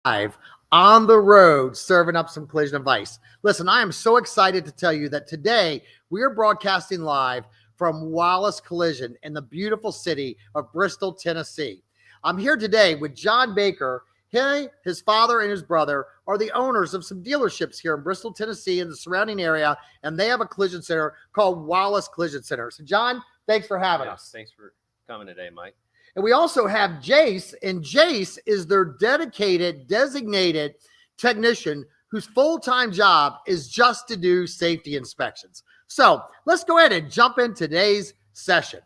live on the road serving up some collision advice. Listen, I am so excited to tell you that today we are broadcasting live from Wallace Collision in the beautiful city of Bristol, Tennessee. I'm here today with John Baker. He, his father, and his brother are the owners of some dealerships here in Bristol, Tennessee and the surrounding area, and they have a collision center called Wallace Collision Center. So, John, thanks for having us. Thanks for coming today, Mike. And we also have Jace, and Jace is their dedicated, designated technician whose full-time job is just to do safety inspections. So let's go ahead and jump in today's session.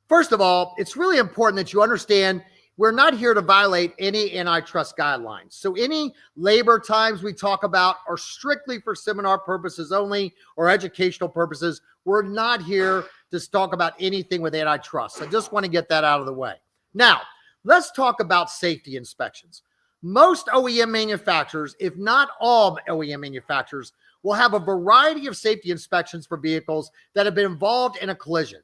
First of all, it's really important that you understand we're not here to violate any antitrust guidelines. So any labor times we talk about are strictly for seminar purposes only or educational purposes. We're not here to talk about anything with antitrust. I just want to get that out of the way. Now, let's talk about safety inspections. Most OEM manufacturers, if not all OEM manufacturers, will have a variety of safety inspections for vehicles that have been involved in a collision.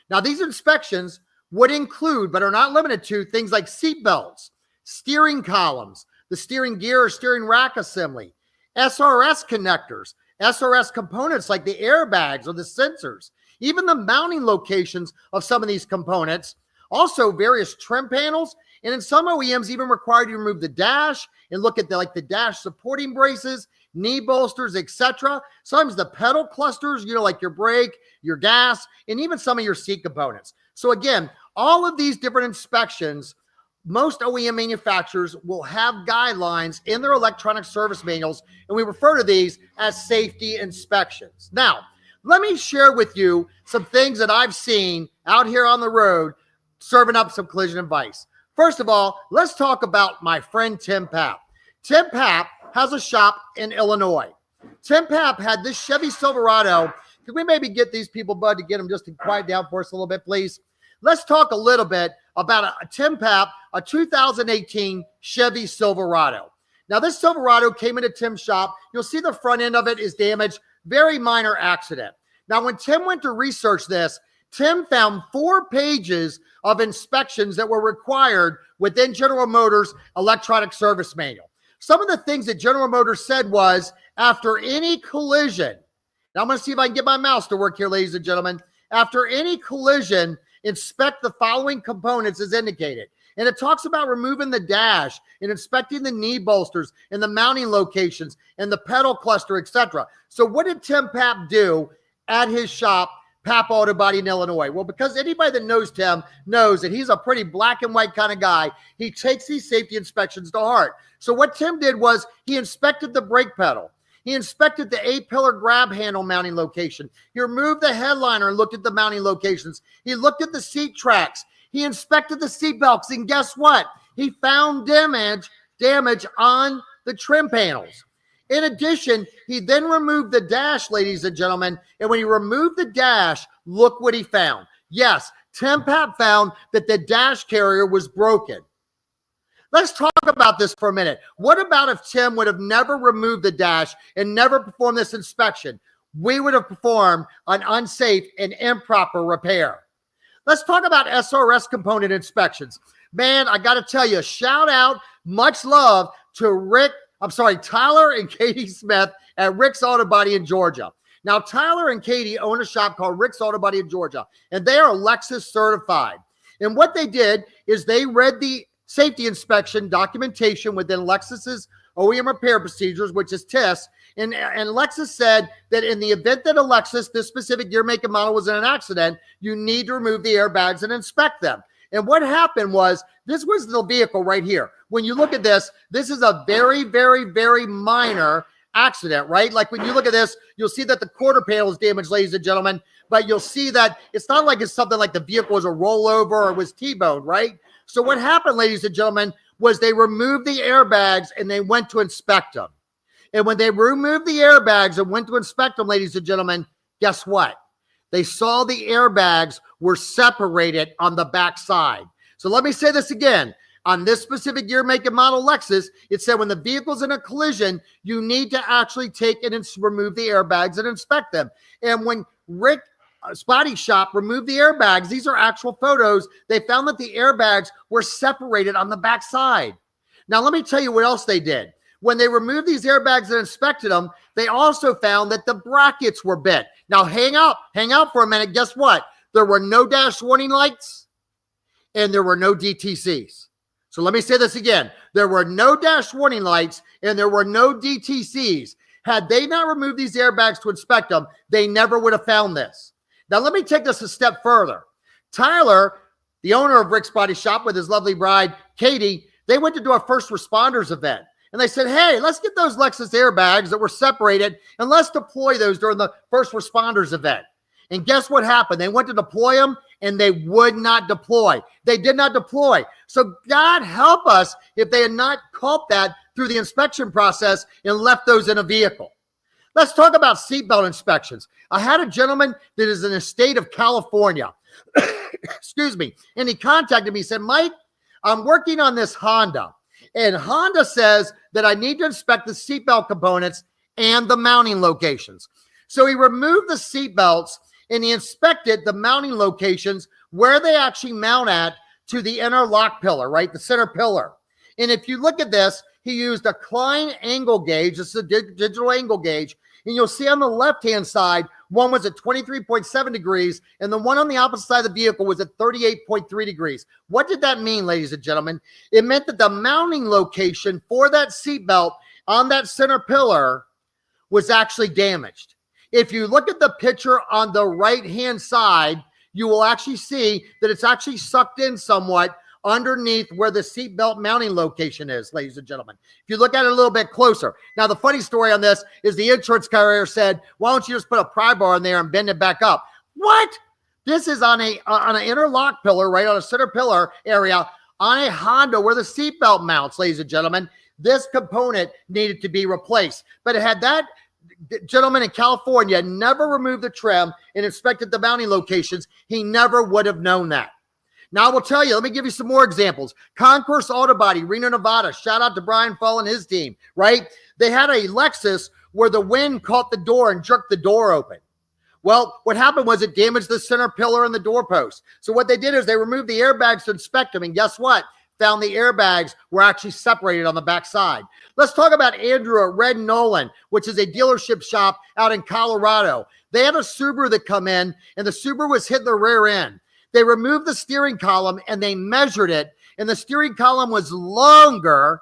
Now, these inspections would include, but are not limited to, things like seat belts, steering columns, the steering gear or steering rack assembly, SRS connectors, SRS components like the airbags or the sensors, even the mounting locations of some of these components, also various trim panels, and in some OEMs even require you to remove the dash and look at the dash supporting braces, knee bolsters, etc. Sometimes the pedal clusters, like your brake, your gas, and even some of your seat components. So again, all of these different inspections, most OEM manufacturers will have guidelines in their electronic service manuals, and we refer to these as safety inspections. Now, let me share with you some things that I've seen out here on the road serving up some collision advice. First of all, let's talk about my friend Tim Papp. Tim Papp has a shop in Illinois. Tim Papp had this Chevy Silverado. Can we maybe get these people, Bud, to get them just to quiet down for us a little bit, please? Let's talk a little bit about a Tim Papp, a 2018 Chevy Silverado. Now, this Silverado came into Tim's shop. You'll see the front end of it is damaged. Very minor accident. Now, when Tim went to research this, Tim found 4 pages of inspections that were required within General Motors' electronic service manual. Some of the things that General Motors said was, after any collision, now I'm going to see if I can get my mouse to work here, ladies and gentlemen. After any collision, inspect the following components as indicated. And it talks about removing the dash and inspecting the knee bolsters and the mounting locations and the pedal cluster, etc. So what did Tim Papp do at his shop, Papp Auto Body in Illinois? Well, because anybody that knows Tim knows that he's a pretty black and white kind of guy, he takes these safety inspections to heart. So what Tim did was he inspected the brake pedal. He inspected the A-pillar grab handle mounting location. He removed the headliner and looked at the mounting locations. He looked at the seat tracks. He inspected the seat belts. And guess what? He found damage on the trim panels. In addition, he then removed the dash, ladies and gentlemen. And when he removed the dash, look what he found. Yes, Tim Papp found that the dash carrier was broken. Let's talk about this for a minute. What about if Tim would have never removed the dash and never performed this inspection? We would have performed an unsafe and improper repair. Let's talk about SRS component inspections. Man, I got to tell you, shout out, much love to Tyler and Katie Smith at Rick's Auto Body in Georgia. Now, Tyler and Katie own a shop called Rick's Auto Body in Georgia, and they are Lexus certified. And what they did is they read the safety inspection documentation within Lexus's OEM repair procedures, which is TIS, and Lexus said that in the event that a Lexus, this specific year, make, and model was in an accident, you need to remove the airbags and inspect them. And what happened was, this was the vehicle right here. When you look at this, this is a very, very, very minor accident, right? Like when you look at this, you'll see that the quarter panel is damaged, ladies and gentlemen, but you'll see that it's not like it's something like the vehicle was a rollover or was T-boned, right? So what happened, ladies and gentlemen, was they removed the airbags and they went to inspect them. And when they removed the airbags and went to inspect them, ladies and gentlemen, guess what? They saw the airbags were separated on the back side. So let me say this again. On this specific year, make, and model Lexus, it said when the vehicle's in a collision, you need to actually take and remove the airbags and inspect them. And when Rick Body Shop removed the airbags, these are actual photos, they found that the airbags were separated on the back side. Now, let me tell you what else they did. When they removed these airbags and inspected them, they also found that the brackets were bent. Now, hang out for a minute. Guess what? There were no dash warning lights and there were no DTCs. So let me say this again. There were no dash warning lights and there were no DTCs. Had they not removed these airbags to inspect them, they never would have found this. Now, let me take this a step further. Tyler, the owner of Rick's Body Shop with his lovely bride, Katie, they went to do a first responders event. And they said, hey, let's get those Lexus airbags that were separated and let's deploy those during the first responders event. And guess what happened? They went to deploy them and they would not deploy. They did not deploy. So God help us if they had not caught that through the inspection process and left those in a vehicle. Let's talk about seatbelt inspections. I had a gentleman that is in the state of California. Excuse me. And he contacted me. He said, Mike, I'm working on this Honda. And Honda says that I need to inspect the seatbelt components and the mounting locations. So he removed the seatbelts and he inspected the mounting locations where they actually mount at to the inner lock pillar, right? The center pillar. And if you look at this, he used a Klein angle gauge. This is a digital angle gauge. And you'll see on the left-hand side, one was at 23.7 degrees, and the one on the opposite side of the vehicle was at 38.3 degrees. What did that mean, ladies and gentlemen? It meant that the mounting location for that seatbelt on that center pillar was actually damaged. If you look at the picture on the right-hand side, you will actually see that it's actually sucked in somewhat underneath where the seatbelt mounting location is, ladies and gentlemen. If you look at it a little bit closer. Now, the funny story on this is the insurance carrier said, why don't you just put a pry bar in there and bend it back up? What? This is on an inner lock pillar, right, on a center pillar area on a Honda where the seatbelt mounts, ladies and gentlemen. This component needed to be replaced. But it had that gentleman in California never removed the trim and inspected the mounting locations, he never would have known that. Now, I will tell you, let me give you some more examples. Concourse Auto Body, Reno, Nevada. Shout out to Brian Fall and his team, right? They had a Lexus where the wind caught the door and jerked the door open. Well, what happened was it damaged the center pillar and the doorpost. So what they did is they removed the airbags to inspect them. And guess what? Found the airbags were actually separated on the back side. Let's talk about Andrew at Red Nolan, which is a dealership shop out in Colorado. They had a Subaru that come in, and the Subaru was hitting the rear end. They removed the steering column and they measured it, and the steering column was longer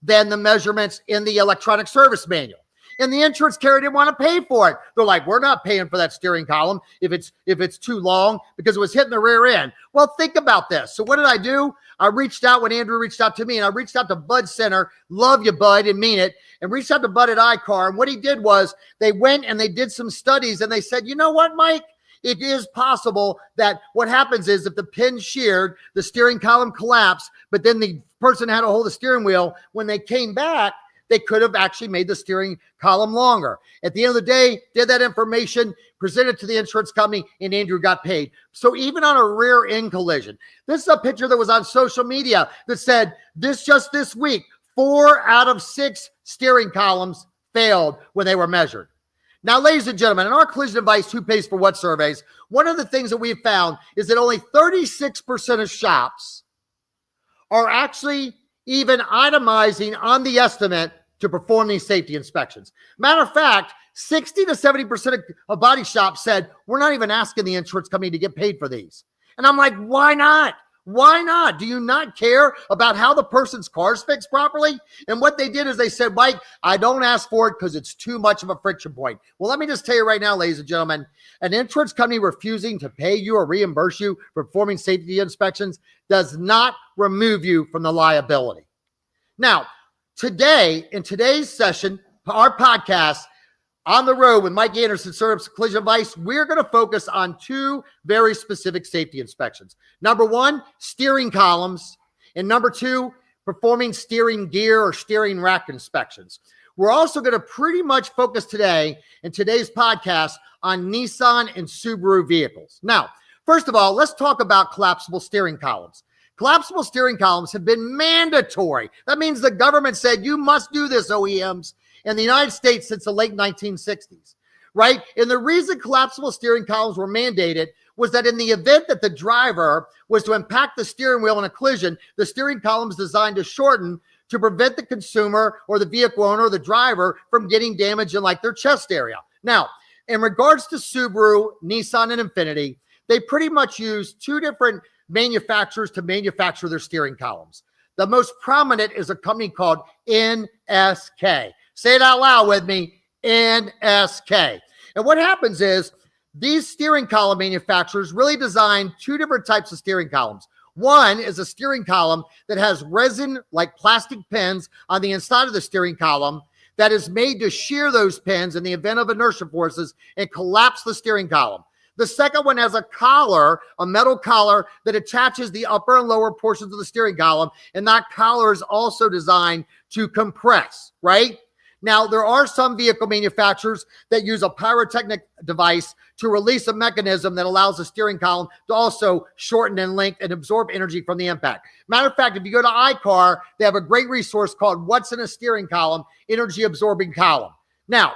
than the measurements in the electronic service manual. And the insurance carrier didn't want to pay for it. They're like, we're not paying for that steering column if it's too long because it was hitting the rear end. Well, think about this. So what did I do? I reached out when Andrew reached out to me, and I reached out to Bud Center. Love you, Bud, and mean it. And reached out to Bud at iCar. And what he did was they went and they did some studies, and they said, you know what, Mike? It is possible that what happens is if the pin sheared, the steering column collapsed, but then the person had to hold the steering wheel. When they came back, they could have actually made the steering column longer. At the end of the day, did that information, presented to the insurance company, and Andrew got paid. So even on a rear end collision, this is a picture that was on social media that said just this week, 4 out of 6 steering columns failed when they were measured. Now, ladies and gentlemen, in our collision advice, who pays for what surveys, one of the things that we've found is that only 36% of shops are actually even itemizing on the estimate to perform these safety inspections. Matter of fact, 60 to 70% of body shops said, we're not even asking the insurance company to get paid for these. And I'm like, why not? Why not? Do you not care about how the person's car's fixed properly? And what they did is they said, Mike, I don't ask for it because it's too much of a friction point. Well, let me just tell you right now, ladies and gentlemen, an insurance company refusing to pay you or reimburse you for performing safety inspections does not remove you from the liability. Now, today, in today's session, our podcast, On the Road with Mike Anderson, Service Collision Advice, we're going to focus on 2 very specific safety inspections. Number 1, steering columns. And number 2, performing steering gear or steering rack inspections. We're also going to pretty much focus today in today's podcast on Nissan and Subaru vehicles. Now, first of all, let's talk about collapsible steering columns. Collapsible steering columns have been mandatory. That means the government said, you must do this, OEMs, in the United States since the late 1960s, right? And the reason collapsible steering columns were mandated was that in the event that the driver was to impact the steering wheel in a collision, the steering column is designed to shorten to prevent the consumer or the vehicle owner or the driver from getting damage in like their chest area. Now, in regards to Subaru, Nissan, and Infiniti, they pretty much use two different manufacturers to manufacture their steering columns. The most prominent is a company called NSK. Say it out loud with me, NSK. And what happens is these steering column manufacturers really design two different types of steering columns. One is a steering column that has resin like plastic pins on the inside of the steering column that is made to shear those pins in the event of inertia forces and collapse the steering column. The second one has a collar, a metal collar that attaches the upper and lower portions of the steering column, and that collar is also designed to compress, right? Now, there are some vehicle manufacturers that use a pyrotechnic device to release a mechanism that allows the steering column to also shorten in length and absorb energy from the impact. Matter of fact, if you go to iCar, they have a great resource called What's in a Steering Column, Energy Absorbing Column. Now,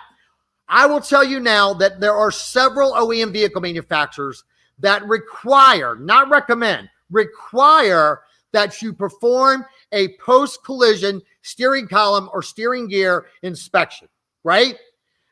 I will tell you now that there are several OEM vehicle manufacturers that require, not recommend, require that you perform a post-collision steering column or steering gear inspection, right?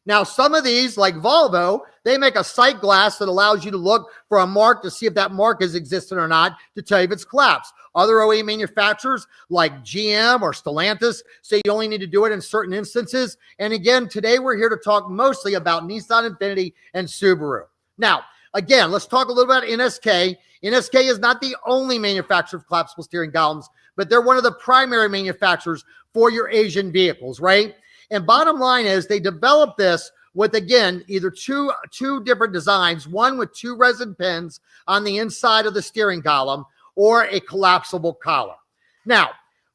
Now, some of these, like Volvo, they make a sight glass that allows you to look for a mark to see if that mark is existent or not to tell you if it's collapsed. Other OEM manufacturers like GM or Stellantis say you only need to do it in certain instances. And again, today we're here to talk mostly about Nissan, Infiniti, and Subaru. Now, again, let's talk a little about NSK. NSK is not the only manufacturer of collapsible steering columns, but they're one of the primary manufacturers for your Asian vehicles, right? And bottom line is they developed this with, again, either two different designs, one with two resin pins on the inside of the steering column or a collapsible collar. Now,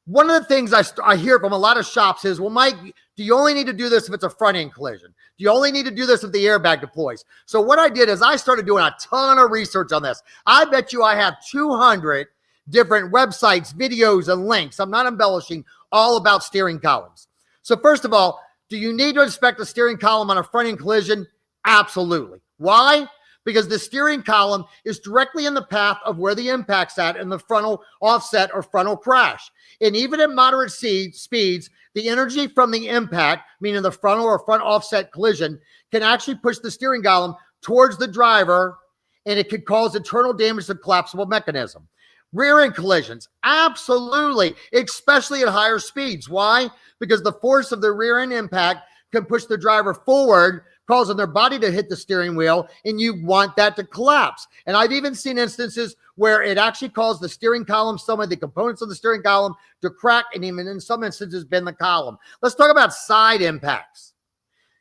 one of the things I hear from a lot of shops is, well, Mike, do you only need to do this if it's a front-end collision? Do you only need to do this if the airbag deploys? So what I did is I started doing a ton of research on this. I bet you I have 200 different websites, videos, and links. I'm not embellishing, all about steering columns. So first of all, do you need to inspect the steering column on a front-end collision? Absolutely. Why? Because the steering column is directly in the path of where the impact's at in the frontal offset or frontal crash. And even at moderate speeds, the energy from the impact, meaning the frontal or front offset collision, can actually push the steering column towards the driver, and it could cause internal damage to the collapsible mechanism. Rear-end collisions, absolutely, especially at higher speeds. Why? Because the force of the rear-end impact can push the driver forward, causing their body to hit the steering wheel, and you want that to collapse. And I've even seen instances where it actually caused the steering column, some of the components of the steering column to crack, and even in some instances bend the column. Let's talk about side impacts.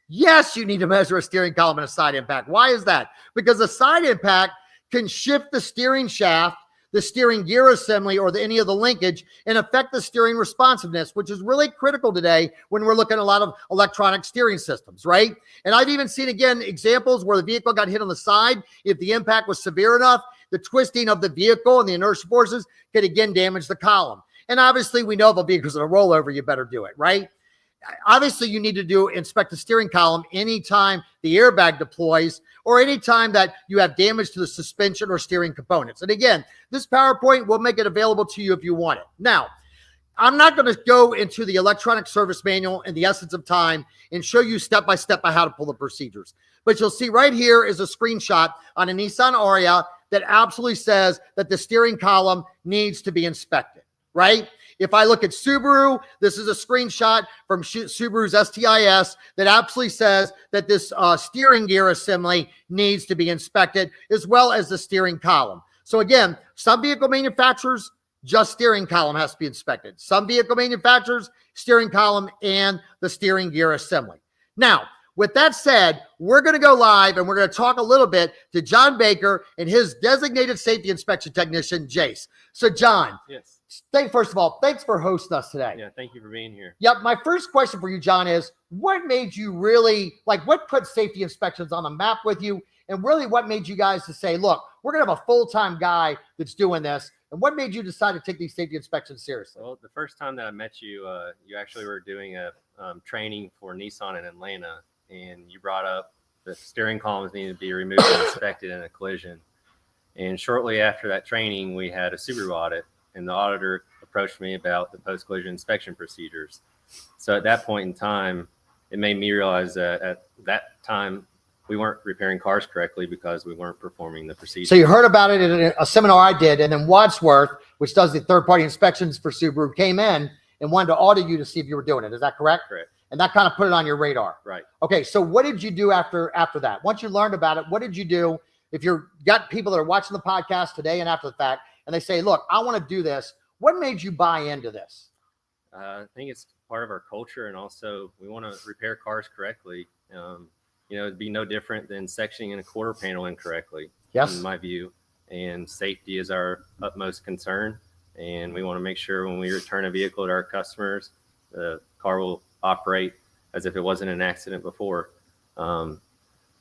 Yes, you need to measure a steering column and a side impact. Why is that? Because the side impact can shift the steering shaft, the steering gear assembly, or any of the linkage, and affect the steering responsiveness, which is really critical today when we're looking at a lot of electronic steering systems, right? And I've even seen, again, examples where the vehicle got hit on the side. If the impact was severe enough, the twisting of the vehicle and the inertia forces could, again, damage the column. And obviously, we know if a vehicle's in a rollover, you better do it, right? Obviously, you need to inspect the steering column anytime the airbag deploys or anytime that you have damage to the suspension or steering components. And again, this PowerPoint will make it available to you if you want it. Now, I'm not going to go into the electronic service manual in the essence of time and show you step-by-step how to pull the procedures. But you'll see right here is a screenshot on a Nissan Ariya that absolutely says that the steering column needs to be inspected, right? If I look at Subaru, this is a screenshot from Subaru's STIS that absolutely says that this steering gear assembly needs to be inspected, as well as the steering column. So again, some vehicle manufacturers, just steering column has to be inspected. Some vehicle manufacturers, steering column and the steering gear assembly. Now, with that said, we're going to go live and we're going to talk a little bit to John Baker and his designated safety inspection technician, Jace. So John. Yes. First of all, thanks for hosting us today. Yeah, thank you for being here. Yep. My first question for you, John, is what made you really, what put safety inspections on the map with you? And really what made you guys to say, look, we're going to have a full-time guy that's doing this. And what made you decide to take these safety inspections seriously? Well, the first time that I met you, you actually were doing a training for Nissan in Atlanta, and you brought up the steering columns needed to be removed and inspected in a collision. And shortly after that training, we had a Subaru audit, and the auditor approached me about the post-collision inspection procedures. So at that point in time, it made me realize that at that time, we weren't repairing cars correctly because we weren't performing the procedure. So you heard about it in a seminar I did, and then Wadsworth, which does the third-party inspections for Subaru, came in and wanted to audit you to see if you were doing it. Is that correct? Correct. And that kind of put it on your radar. Right. Okay, so what did you do after that? Once you learned about it, what did you do? If you've got people that are watching the podcast today and after the fact, and they say, look, I want to do this, what made you buy into this? I think it's part of our culture, and also we want to repair cars correctly. It'd be no different than sectioning in a quarter panel incorrectly, yes, in my view. And safety is our utmost concern. And we want to make sure when we return a vehicle to our customers, the car will operate as if it wasn't an accident before.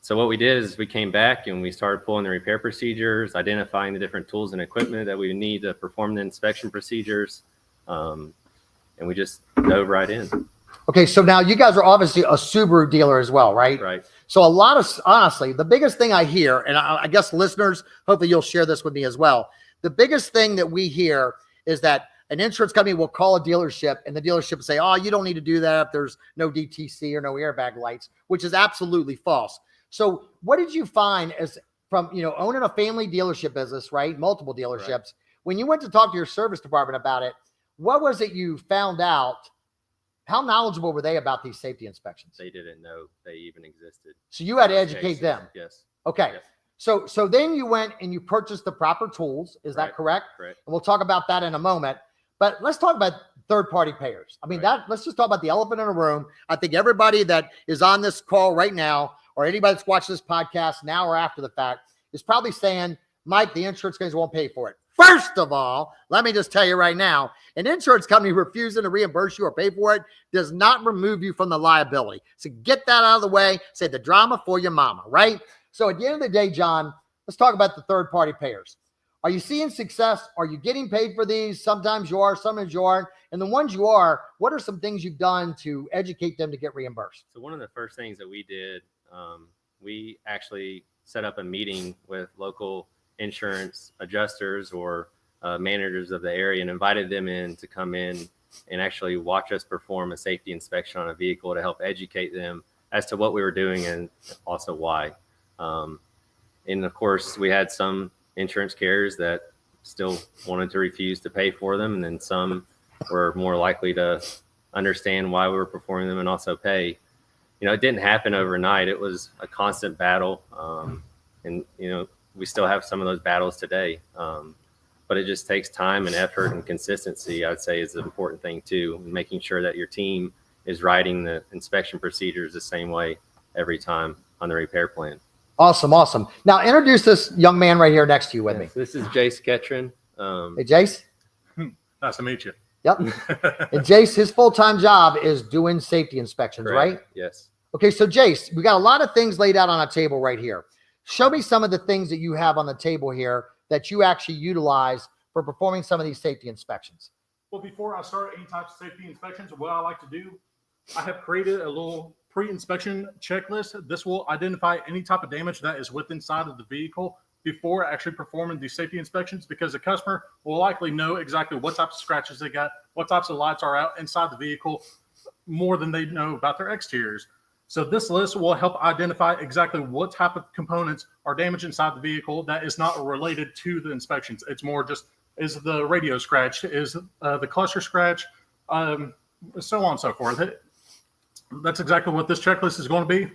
So what we did is we came back and we started pulling the repair procedures, identifying the different tools and equipment that we need to perform the inspection procedures. And we just dove right in. Okay, so now you guys are obviously a Subaru dealer as well, right? Right. So honestly, the biggest thing I hear, and I guess listeners, hopefully you'll share this with me as well. The biggest thing that we hear is that an insurance company will call a dealership and the dealership will say, oh, you don't need to do that if there's no DTC or no airbag lights, which is absolutely false. So what did you find as from, owning a family dealership business, right? Multiple dealerships. Right. When you went to talk to your service department about it, what was it you found out? How knowledgeable were they about these safety inspections? They didn't know they even existed. So you had to educate them. Yes. Okay. Yes. So then you went and you purchased the proper tools. Is that correct? Correct. And we'll talk about that in a moment. But let's talk about third-party payers. I mean, let's just talk about the elephant in the room. I think everybody that is on this call right now, or anybody that's watching this podcast now or after the fact, is probably saying, Mike, the insurance companies won't pay for it. First of all, let me just tell you right now, an insurance company refusing to reimburse you or pay for it does not remove you from the liability. So get that out of the way. Say the drama for your mama, right? So at the end of the day, John, let's talk about the third-party payers. Are you seeing success? Are you getting paid for these? Sometimes you are, sometimes you aren't. And the ones you are, what are some things you've done to educate them to get reimbursed? So one of the first things that we did, we actually set up a meeting with local insurance adjusters or managers of the area and invited them in to come in and actually watch us perform a safety inspection on a vehicle to help educate them as to what we were doing and also why. And of course, we had some insurance carriers that still wanted to refuse to pay for them, and then some were more likely to understand why we were performing them and also pay. It didn't happen overnight. It was a constant battle, and we still have some of those battles today. But it just takes time and effort and consistency, I'd say, is the important thing too, making sure that your team is writing the inspection procedures the same way every time on the repair plan. Awesome. Now introduce this young man right here next to you with me. This is Jace Ketron. Hey, Jace. Nice to meet you. Yep. And Jace, his full-time job is doing safety inspections, Correct. Right? Yes. Okay, so Jace, we got a lot of things laid out on a table right here. Show me some of the things that you have on the table here that you actually utilize for performing some of these safety inspections. Well, before I start any types of safety inspections, what I like to do, I have created a little pre-inspection checklist. This will identify any type of damage that is within inside of the vehicle before actually performing these safety inspections, because the customer will likely know exactly what types of scratches they got, what types of lights are out inside the vehicle, more than they know about their exteriors. So this list will help identify exactly what type of components are damaged inside the vehicle that is not related to the inspections. It's more just, is the radio scratched, is the cluster scratch, so on and so forth. That's exactly what this checklist is going to be.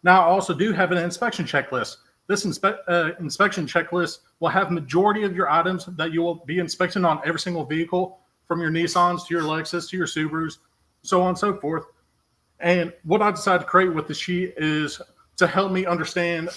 Now, I also do have an inspection checklist. This inspection checklist will have majority of your items that you will be inspecting on every single vehicle, from your Nissans to your Lexus to your Subarus, so on and so forth. And what I decided to create with the sheet is to help me understand,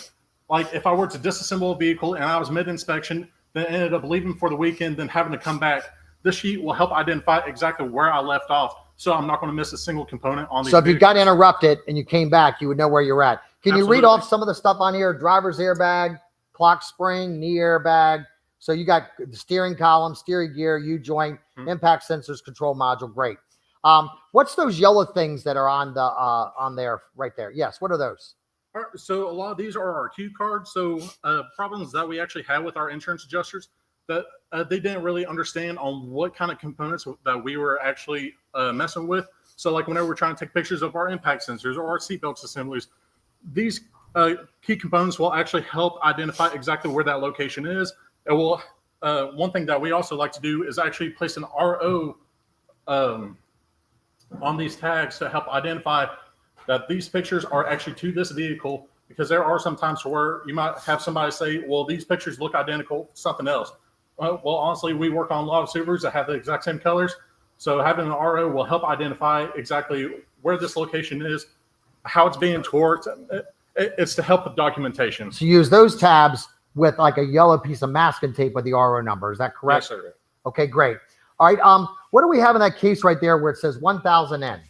like if I were to disassemble a vehicle and I was mid-inspection, then ended up leaving for the weekend, then having to come back, this sheet will help identify exactly where I left off. So I'm not going to miss a single component on these So if you vehicles. got interrupted and you came back, you would know where you're at. Can Absolutely. you read off some of the stuff on here? Driver's airbag, clock spring, knee airbag. So you got the steering column, steering gear, U-joint, impact sensors, control module. Great. What's those yellow things that are on the on there right there? Yes. What are those? All right, so a lot of these are our cue cards. So problems that we actually had with our insurance adjusters that they didn't really understand on what kind of components that we were actually messing with. So like whenever we're trying to take pictures of our impact sensors or our seatbelt assemblies, these key components will actually help identify exactly where that location is. It will. One thing that we also like to do is actually place an RO on these tags to help identify that these pictures are actually to this vehicle, because there are some times where you might have somebody say, well, these pictures look identical to something else. Well, honestly, we work on a lot of Subarus that have the exact same colors. So having an RO will help identify exactly where this location is, how it's being torqued. It's to help with documentation. So you use those tabs with like a yellow piece of masking tape with the RO number. Is that correct? Yes, sir. Okay, great. All right. What do we have in that case right there where it says 1000N?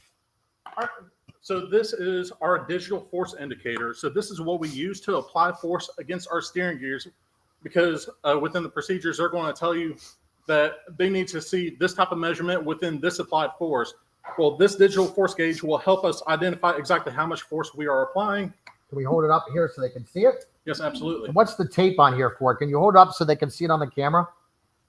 So this is our digital force indicator. So this is what we use to apply force against our steering gears, because within the procedures, they're going to tell you that they need to see this type of measurement within this applied force. Well, this digital force gauge will help us identify exactly how much force we are applying. Can we hold it up here so they can see it? Yes, absolutely. And what's the tape on here for? Can you hold it up so they can see it on the camera?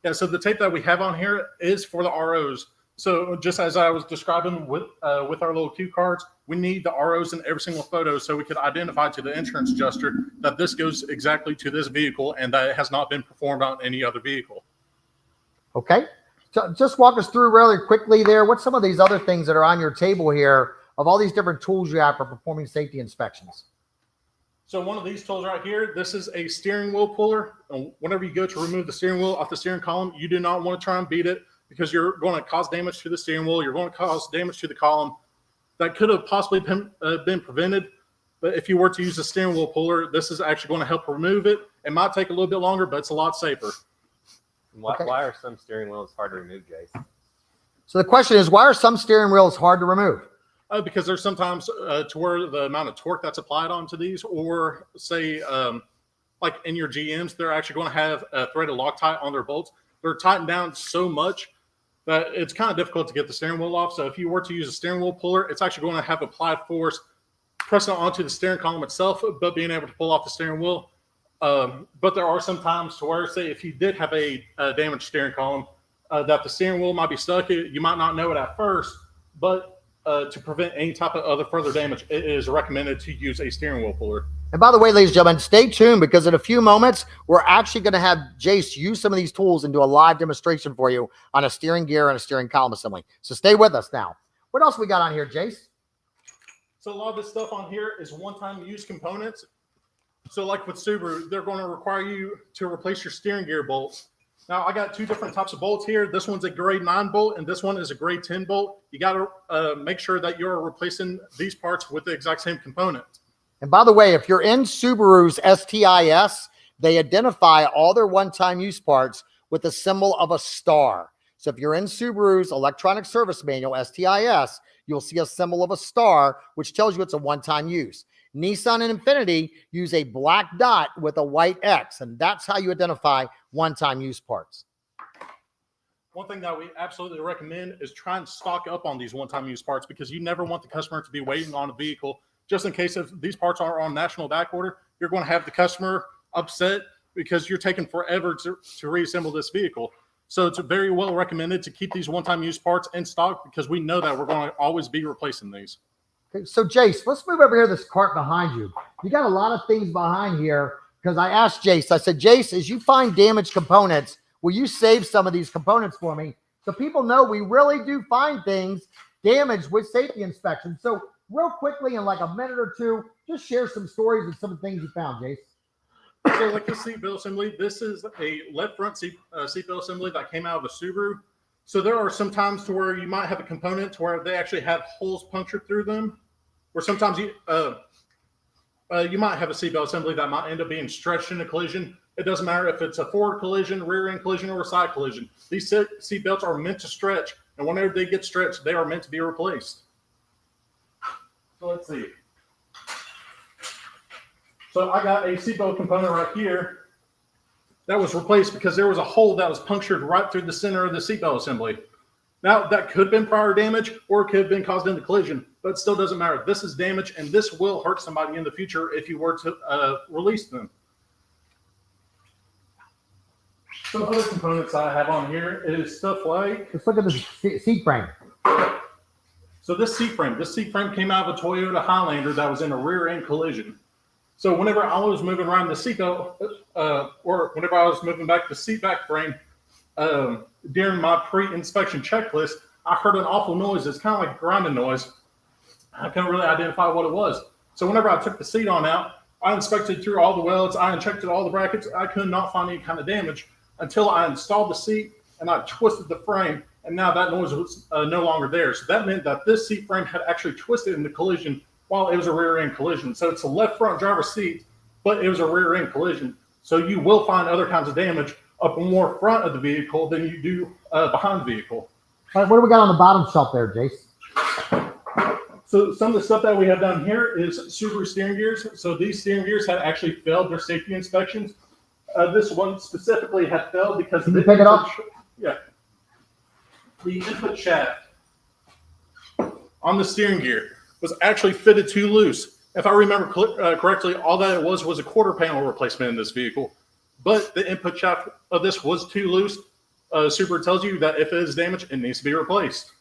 Yeah, so the tape that we have on here is for the ROs. So just as I was describing with our little cue cards, we need the ROs in every single photo so we could identify to the insurance adjuster that this goes exactly to this vehicle and that it has not been performed on any other vehicle. Okay. So just walk us through really quickly there. What's some of these other things that are on your table here of all these different tools you have for performing safety inspections? So one of these tools right here, this is a steering wheel puller. And whenever you go to remove the steering wheel off the steering column, you do not want to try and beat it, because you're going to cause damage to the steering wheel. You're going to cause damage to the column that could have possibly been prevented. But if you were to use a steering wheel puller, this is actually going to help remove it. It might take a little bit longer, but it's a lot safer. Why are some steering wheels hard to remove, Jace? So the question is, why are some steering wheels hard to remove? Because there's sometimes to where the amount of torque that's applied onto these, or say like in your GMs, they're actually going to have a threaded Loctite on their bolts. They're tightened down so much that it's kind of difficult to get the steering wheel off. So if you were to use a steering wheel puller, it's actually going to have applied force pressing onto the steering column itself, but being able to pull off the steering wheel. But there are some times to where, say, if you did have a damaged steering column, that the steering wheel might be stuck. You might not know it at first, but to prevent any type of other further damage, it is recommended to use a steering wheel puller. And by the way, ladies and gentlemen, stay tuned, because in a few moments, we're actually going to have Jace use some of these tools and do a live demonstration for you on a steering gear and a steering column assembly. So stay with us now. What else we got on here, Jace? So a lot of this stuff on here is one-time use components. So like with Subaru, they're going to require you to replace your steering gear bolts. Now, I got two different types of bolts here. This one's a grade 9 bolt, and this one is a grade 10 bolt. You got to make sure that you're replacing these parts with the exact same component. And by the way, if you're in Subaru's STIS, they identify all their one-time use parts with the symbol of a star. So if you're in Subaru's electronic service manual, STIS, you'll see a symbol of a star, which tells you it's a one-time use. Nissan and Infiniti use a black dot with a white X, and that's how you identify one-time use parts. One thing that we absolutely recommend is try and stock up on these one-time use parts, because you never want the customer to be waiting on a vehicle just in case if these parts are on national back order. You're going to have the customer upset because you're taking forever to reassemble this vehicle. So it's very well recommended to keep these one-time use parts in stock, because we know that we're going to always be replacing these. Okay, so Jace, let's move over here, this cart behind you. You got a lot of things behind here, because I asked Jace, I said, Jace, as you find damaged components, will you save some of these components for me? So people know we really do find things damaged with safety inspection. So real quickly, in like a minute or two, just share some stories of some of the things you found, Jace. So like this seatbelt assembly, this is a left front seatbelt assembly that came out of a Subaru. So there are some times to where you might have a component to where they actually have holes punctured through them, or sometimes you might have a seatbelt assembly that might end up being stretched in a collision. It doesn't matter if it's a forward collision, rear end collision, or a side collision. These seatbelts are meant to stretch, and whenever they get stretched, they are meant to be replaced. So let's see. So I got a seatbelt component right here that was replaced because there was a hole that was punctured right through the center of the seatbelt assembly. Now, that could have been prior damage or it could have been caused in the collision, but it still doesn't matter. This is damage, and this will hurt somebody in the future if you were to release them. Some other components I have on here is stuff like... Let's look at the seat frame. So this seat frame came out of a Toyota Highlander that was in a rear end collision. So whenever I was moving around the seat belt, or whenever I was moving back the seat back frame, during my pre-inspection checklist, I heard an awful noise. It's kind of like a grinding noise. I couldn't really identify what it was. So whenever I took the seat on out, I inspected through all the welds, I inspected all the brackets. I could not find any kind of damage until I installed the seat and I twisted the frame, and now that noise was no longer there. So that meant that this seat frame had actually twisted in the collision while it was a rear end collision. So it's a left front driver's seat, but it was a rear end collision. So you will find other kinds of damage up more front of the vehicle than you do behind the vehicle. All right, what do we got on the bottom shelf there, Jace? So some of the stuff that we have down here is Subaru steering gears. So these steering gears had actually failed their safety inspections. This one specifically had failed because... Can you pick it up? Yeah. The input shaft on the steering gear was actually fitted too loose. If I remember correctly, all that it was a quarter panel replacement in this vehicle. But the input shaft of this was too loose. Subaru tells you that if it is damaged, it needs to be replaced.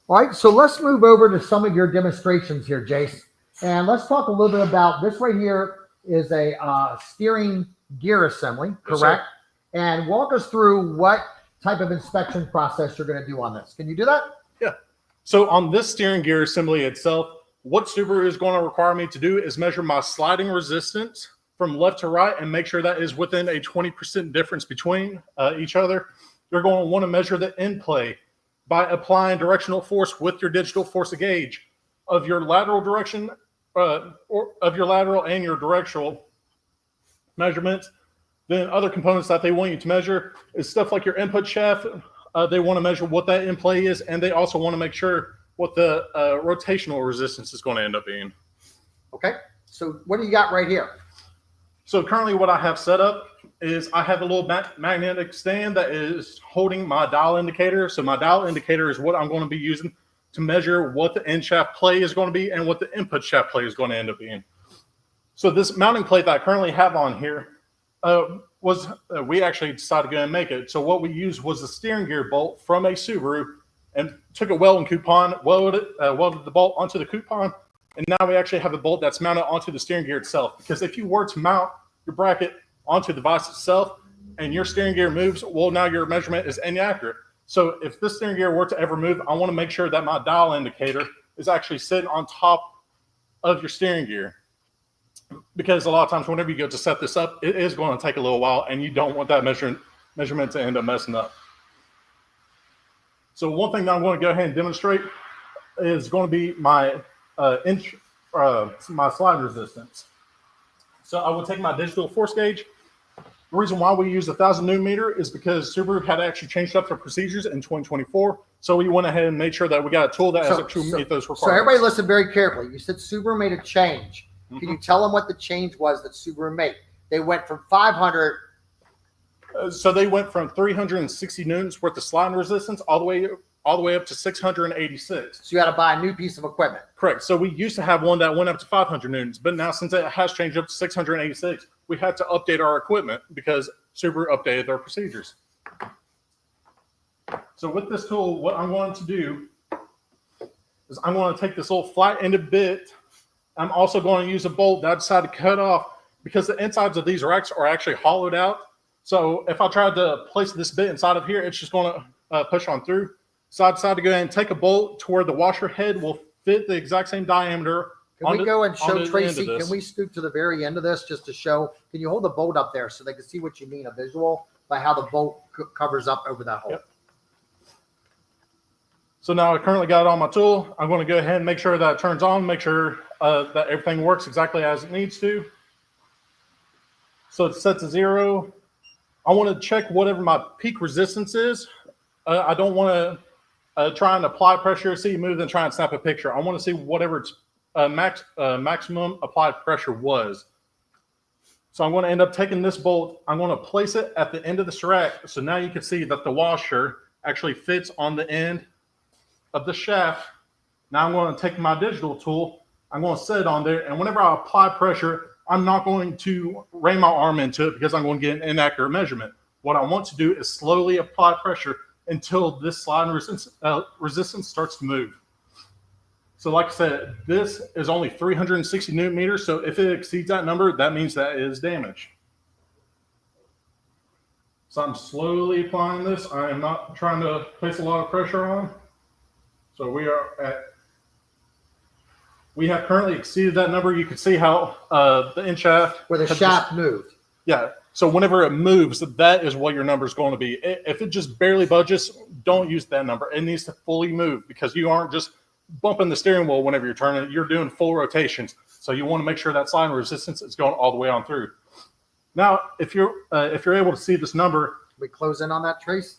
All right, so let's move over to some of your demonstrations here, Jace. And let's talk a little bit about this right here is a steering gear assembly, correct? Yes, and walk us through what type of inspection process you're going to do on this. Can you do that? Yeah. So on this steering gear assembly itself, what Subaru is going to require me to do is measure my sliding resistance from left to right and make sure that is within a 20% difference between each other. You're going to want to measure the end play by applying directional force with your digital force gauge of your lateral direction, or of your lateral and your directional measurements. Then other components that they want you to measure is stuff like your input shaft. They want to measure what that end play is, and they also want to make sure what the rotational resistance is going to end up being. Okay, so what do you got right here? So currently what I have set up is I have a little magnetic stand that is holding my dial indicator. So my dial indicator is what I'm going to be using to measure what the end shaft play is going to be and what the input shaft play is going to end up being. So this mounting plate that I currently have on here we actually decided to go and make it. So what we used was the steering gear bolt from a Subaru and took a welding coupon, welded the bolt onto the coupon, and now we actually have a bolt that's mounted onto the steering gear itself. Because if you were to mount your bracket onto the device itself and your steering gear moves, well, now your measurement is inaccurate. So if this steering gear were to ever move, I want to make sure that my dial indicator is actually sitting on top of your steering gear. Because a lot of times whenever you go to set this up, it is going to take a little while, and you don't want that measurement to end up messing up. So one thing that I'm going to go ahead and demonstrate is going to be my my slide resistance. So I will take my digital force gauge. The reason why we use 1,000 Newton meter is because Subaru had actually changed up their procedures in 2024. So we went ahead and made sure that we got a tool that has actually meet those requirements. So everybody listen very carefully. You said Subaru made a change. Can you tell them what the change was that Subaru made? They went from 500. So they went from 360 newtons worth of sliding resistance all the way up to 686. So you had to buy a new piece of equipment. Correct. So we used to have one that went up to 500 newtons, but now since it has changed up to 686, we had to update our equipment because Subaru updated their procedures. So with this tool, what I'm going to do is I'm going to take this little flat-ended bit. I'm also going to use a bolt that I decided to cut off because the insides of these racks are actually hollowed out. So if I tried to place this bit inside of here, it's just going to push on through. So I decided to go ahead and take a bolt to where the washer head will fit the exact same diameter. Can we go and show Tracy? Can we scoot to the very end of this just to show? Can you hold the bolt up there so they can see what you mean, a visual by how the bolt covers up over that hole? Yep. So now I currently got it on my tool. I'm going to go ahead and make sure that it turns on, make sure that everything works exactly as it needs to. So it's set to 0. I want to check whatever my peak resistance is. I don't want to try and apply pressure, see it move, then try and snap a picture. I want to see whatever its maximum applied pressure was. So I'm going to end up taking this bolt. I'm going to place it at the end of this rack. So now you can see that the washer actually fits on the end of the shaft. Now I'm going to take my digital tool, I'm going to set it on there, and whenever I apply pressure, I'm not going to ram my arm into it because I'm going to get an inaccurate measurement. What I want to do is slowly apply pressure until this sliding resistance starts to move. So like I said, this is only 360 newton meters, so if it exceeds that number, that means that it is damaged. So I'm slowly applying this. I am not trying to place a lot of pressure on. So we have currently exceeded that number. You can see how the end shaft. Where the shaft moved. Yeah. So whenever it moves, that is what your number is going to be. If it just barely budges, don't use that number. It needs to fully move because you aren't just bumping the steering wheel whenever you're turning. You're doing full rotations. So you want to make sure that sliding resistance is going all the way on through. Now, if you're able to see this number. We close in on that, Trace?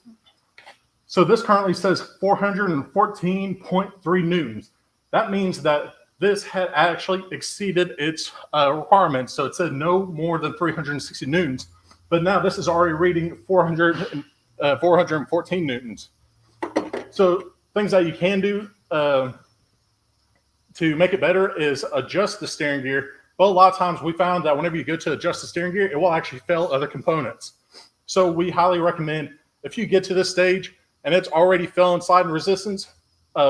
So this currently says 414.3 newtons. That means that this had actually exceeded its requirements. So it said no more than 360 newtons. But now this is already reading 414 newtons. So things that you can do to make it better is adjust the steering gear. But a lot of times we found that whenever you go to adjust the steering gear, it will actually fail other components. So we highly recommend if you get to this stage and it's already failing sliding resistance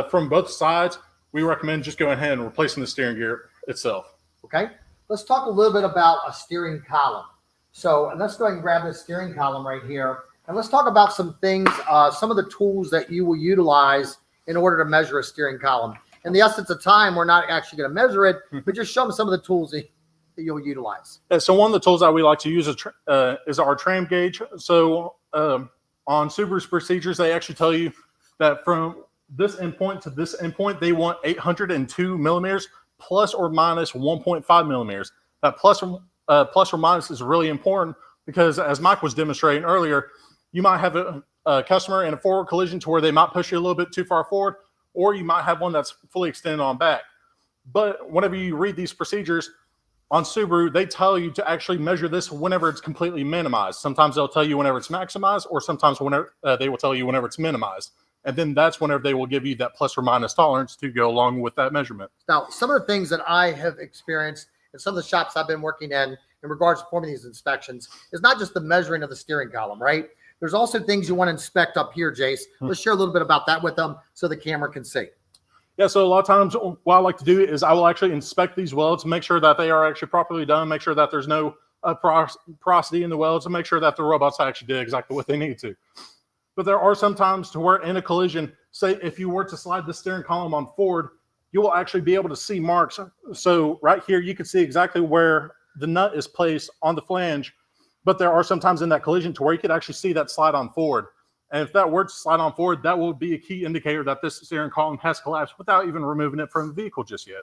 from both sides, we recommend just going ahead and replacing the steering gear itself. Okay, let's talk a little bit about a steering column. So let's go ahead and grab this steering column right here. And let's talk about some things, some of the tools that you will utilize in order to measure a steering column. In the essence of time, we're not actually going to measure it, but just show them some of the tools that you'll utilize. So one of the tools that we like to use is our tram gauge. So on Subaru's procedures, they actually tell you that from this endpoint to this endpoint, they want 802 millimeters plus or minus 1.5 millimeters. That plus or minus is really important because, as Mike was demonstrating earlier, you might have a customer in a forward collision to where they might push you a little bit too far forward, or you might have one that's fully extended on back. But whenever you read these procedures on Subaru, they tell you to actually measure this whenever it's completely minimized. Sometimes they'll tell you whenever it's maximized, or sometimes whenever they will tell you whenever it's minimized. And then that's whenever they will give you that plus or minus tolerance to go along with that measurement. Now, some of the things that I have experienced in some of the shops I've been working in regards to performing these inspections is not just the measuring of the steering column, right? There's also things you want to inspect up here, Jace. Let's share a little bit about that with them so the camera can see. Yeah, so a lot of times what I like to do is I will actually inspect these welds, make sure that they are actually properly done, make sure that there's no porosity in the welds, and make sure that the robots actually did exactly what they need to. But there are some times to where in a collision, say if you were to slide the steering column on forward, you will actually be able to see marks. So right here, you can see exactly where the nut is placed on the flange, but there are some times in that collision to where you could actually see that slide on forward. And if that were to slide on forward, that will be a key indicator that this steering column has collapsed without even removing it from the vehicle just yet.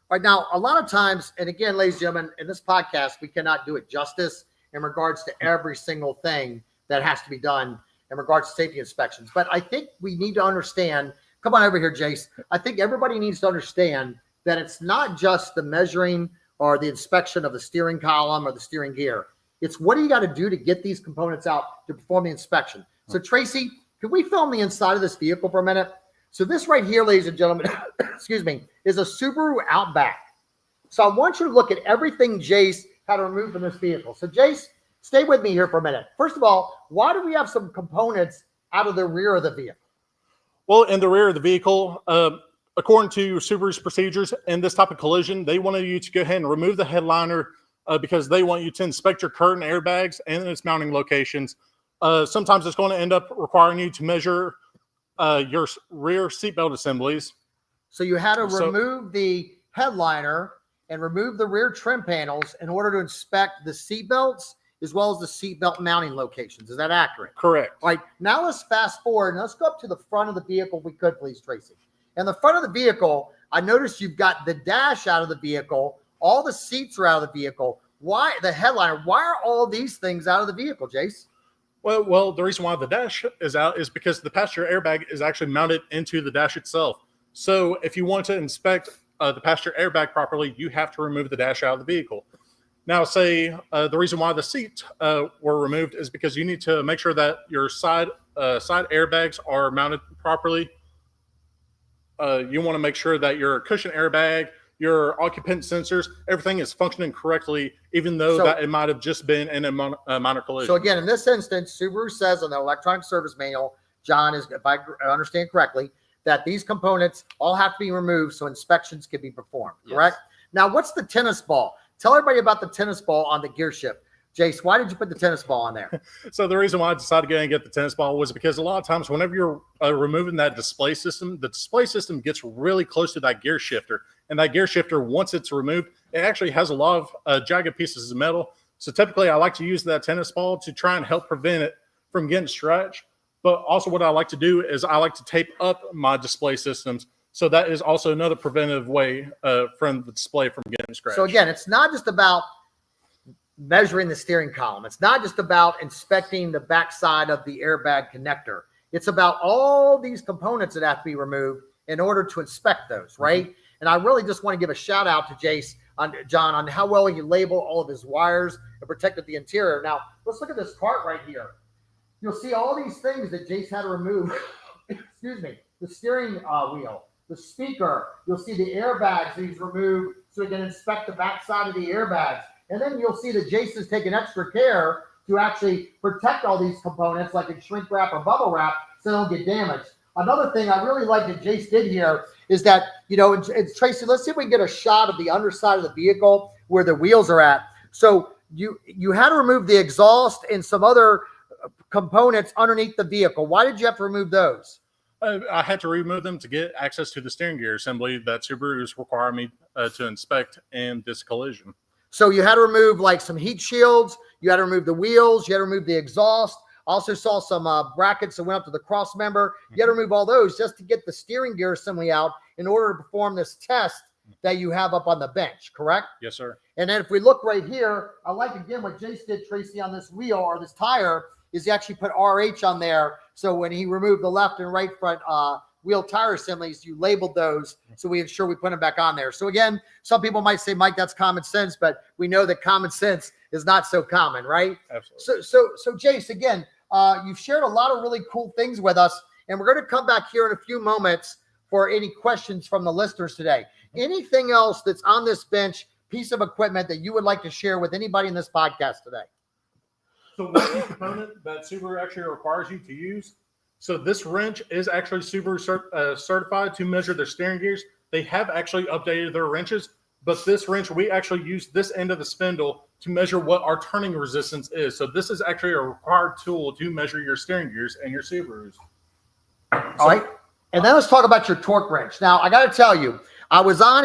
All right, now, a lot of times, and again, ladies and gentlemen, in this podcast, we cannot do it justice in regards to every single thing that has to be done in regards to safety inspections. But I think we need to understand, come on over here, Jace. I think everybody needs to understand that it's not just the measuring or the inspection of the steering column or the steering gear. It's what do you got to do to get these components out to perform the inspection. So Tracy, can we film the inside of this vehicle for a minute? So this right here, ladies and gentlemen, excuse me, is a Subaru Outback. So I want you to look at everything Jace had to remove from this vehicle. So Jace, stay with me here for a minute. First of all, why do we have some components out of the rear of the vehicle? Well, in the rear of the vehicle, according to Subaru's procedures in this type of collision, they wanted you to go ahead and remove the headliner because they want you to inspect your curtain airbags and its mounting locations. Sometimes it's going to end up requiring you to measure your rear seatbelt assemblies. So you had to remove the headliner and remove the rear trim panels in order to inspect the seatbelts as well as the seatbelt mounting locations. Is that accurate? Correct. All right, now let's fast forward and let's go up to the front of the vehicle if we could, please, Tracy. In the front of the vehicle, I noticed you've got the dash out of the vehicle. All the seats are out of the vehicle. Why the headliner? Why are all these things out of the vehicle, Jace? Well, the reason why the dash is out is because the passenger airbag is actually mounted into the dash itself. So if you want to inspect the passenger airbag properly, you have to remove the dash out of the vehicle. Now, say the reason why the seats were removed is because you need to make sure that your side airbags are mounted properly. You want to make sure that your cushion airbag, your occupant sensors, everything is functioning correctly, even though that it might have just been in a minor collision. So again, in this instance, Subaru says in the electronic service manual, John, is, if I understand correctly, that these components all have to be removed so inspections can be performed, correct? Yes. Now, what's the tennis ball? Tell everybody about the tennis ball on the gear shift. Jace, why did you put the tennis ball on there? So the reason why I decided to go and get the tennis ball was because a lot of times whenever you're removing that display system, the display system gets really close to that gear shifter. And that gear shifter, once it's removed, it actually has a lot of jagged pieces of metal. So typically I like to use that tennis ball to try and help prevent it from getting stretched. But also what I like to do is I like to tape up my display systems. So that is also another preventive way from the display from getting scratched. So again, it's not just about measuring the steering column. It's not just about inspecting the backside of the airbag connector. It's about all these components that have to be removed in order to inspect those, right? Mm-hmm. And I really just want to give a shout out to Jace, John, on how well he labeled all of his wires and protected the interior. Now, let's look at this part right here. You'll see all these things that Jace had to remove. Excuse me. The steering wheel, the speaker. You'll see the airbags that he's removed so he can inspect the backside of the airbags. And then you'll see that Jace has taken extra care to actually protect all these components, like in shrink wrap or bubble wrap, so they don't get damaged. Another thing I really like that Jace did here is that, you know, it's Tracy, let's see if we can get a shot of the underside of the vehicle where the wheels are at. So you had to remove the exhaust and some other components underneath the vehicle. Why did you have to remove those? I had to remove them to get access to the steering gear assembly that Subaru's require me to inspect in this collision. So you had to remove like some heat shields, you had to remove the wheels, you had to remove the exhaust. Also saw some brackets that went up to the cross member. You had to remove all those just to get the steering gear assembly out in order to perform this test that you have up on the bench, correct? Yes, sir. And then if we look right here, I like again what Jace did, Tracy, on this wheel or this tire is he actually put RH on there. So when he removed the left and right front wheel tire assemblies, you labeled those so we ensure we put them back on there. So again, some people might say, Mike, that's common sense, but we know that common sense is not so common, right? Absolutely. So Jace, again, you've shared a lot of really cool things with us, and we're going to come back here in a few moments for any questions from the listeners today. Anything else that's on this bench, piece of equipment that you would like to share with anybody in this podcast today? So one key component that Subaru actually requires you to use. So this wrench is actually Subaru certified to measure their steering gears. They have actually updated their wrenches, but this wrench, we actually use this end of the spindle to measure what our turning resistance is. So this is actually a required tool to measure your steering gears and your Subarus. All right. And then let's talk about your torque wrench. Now, I got to tell you, I was on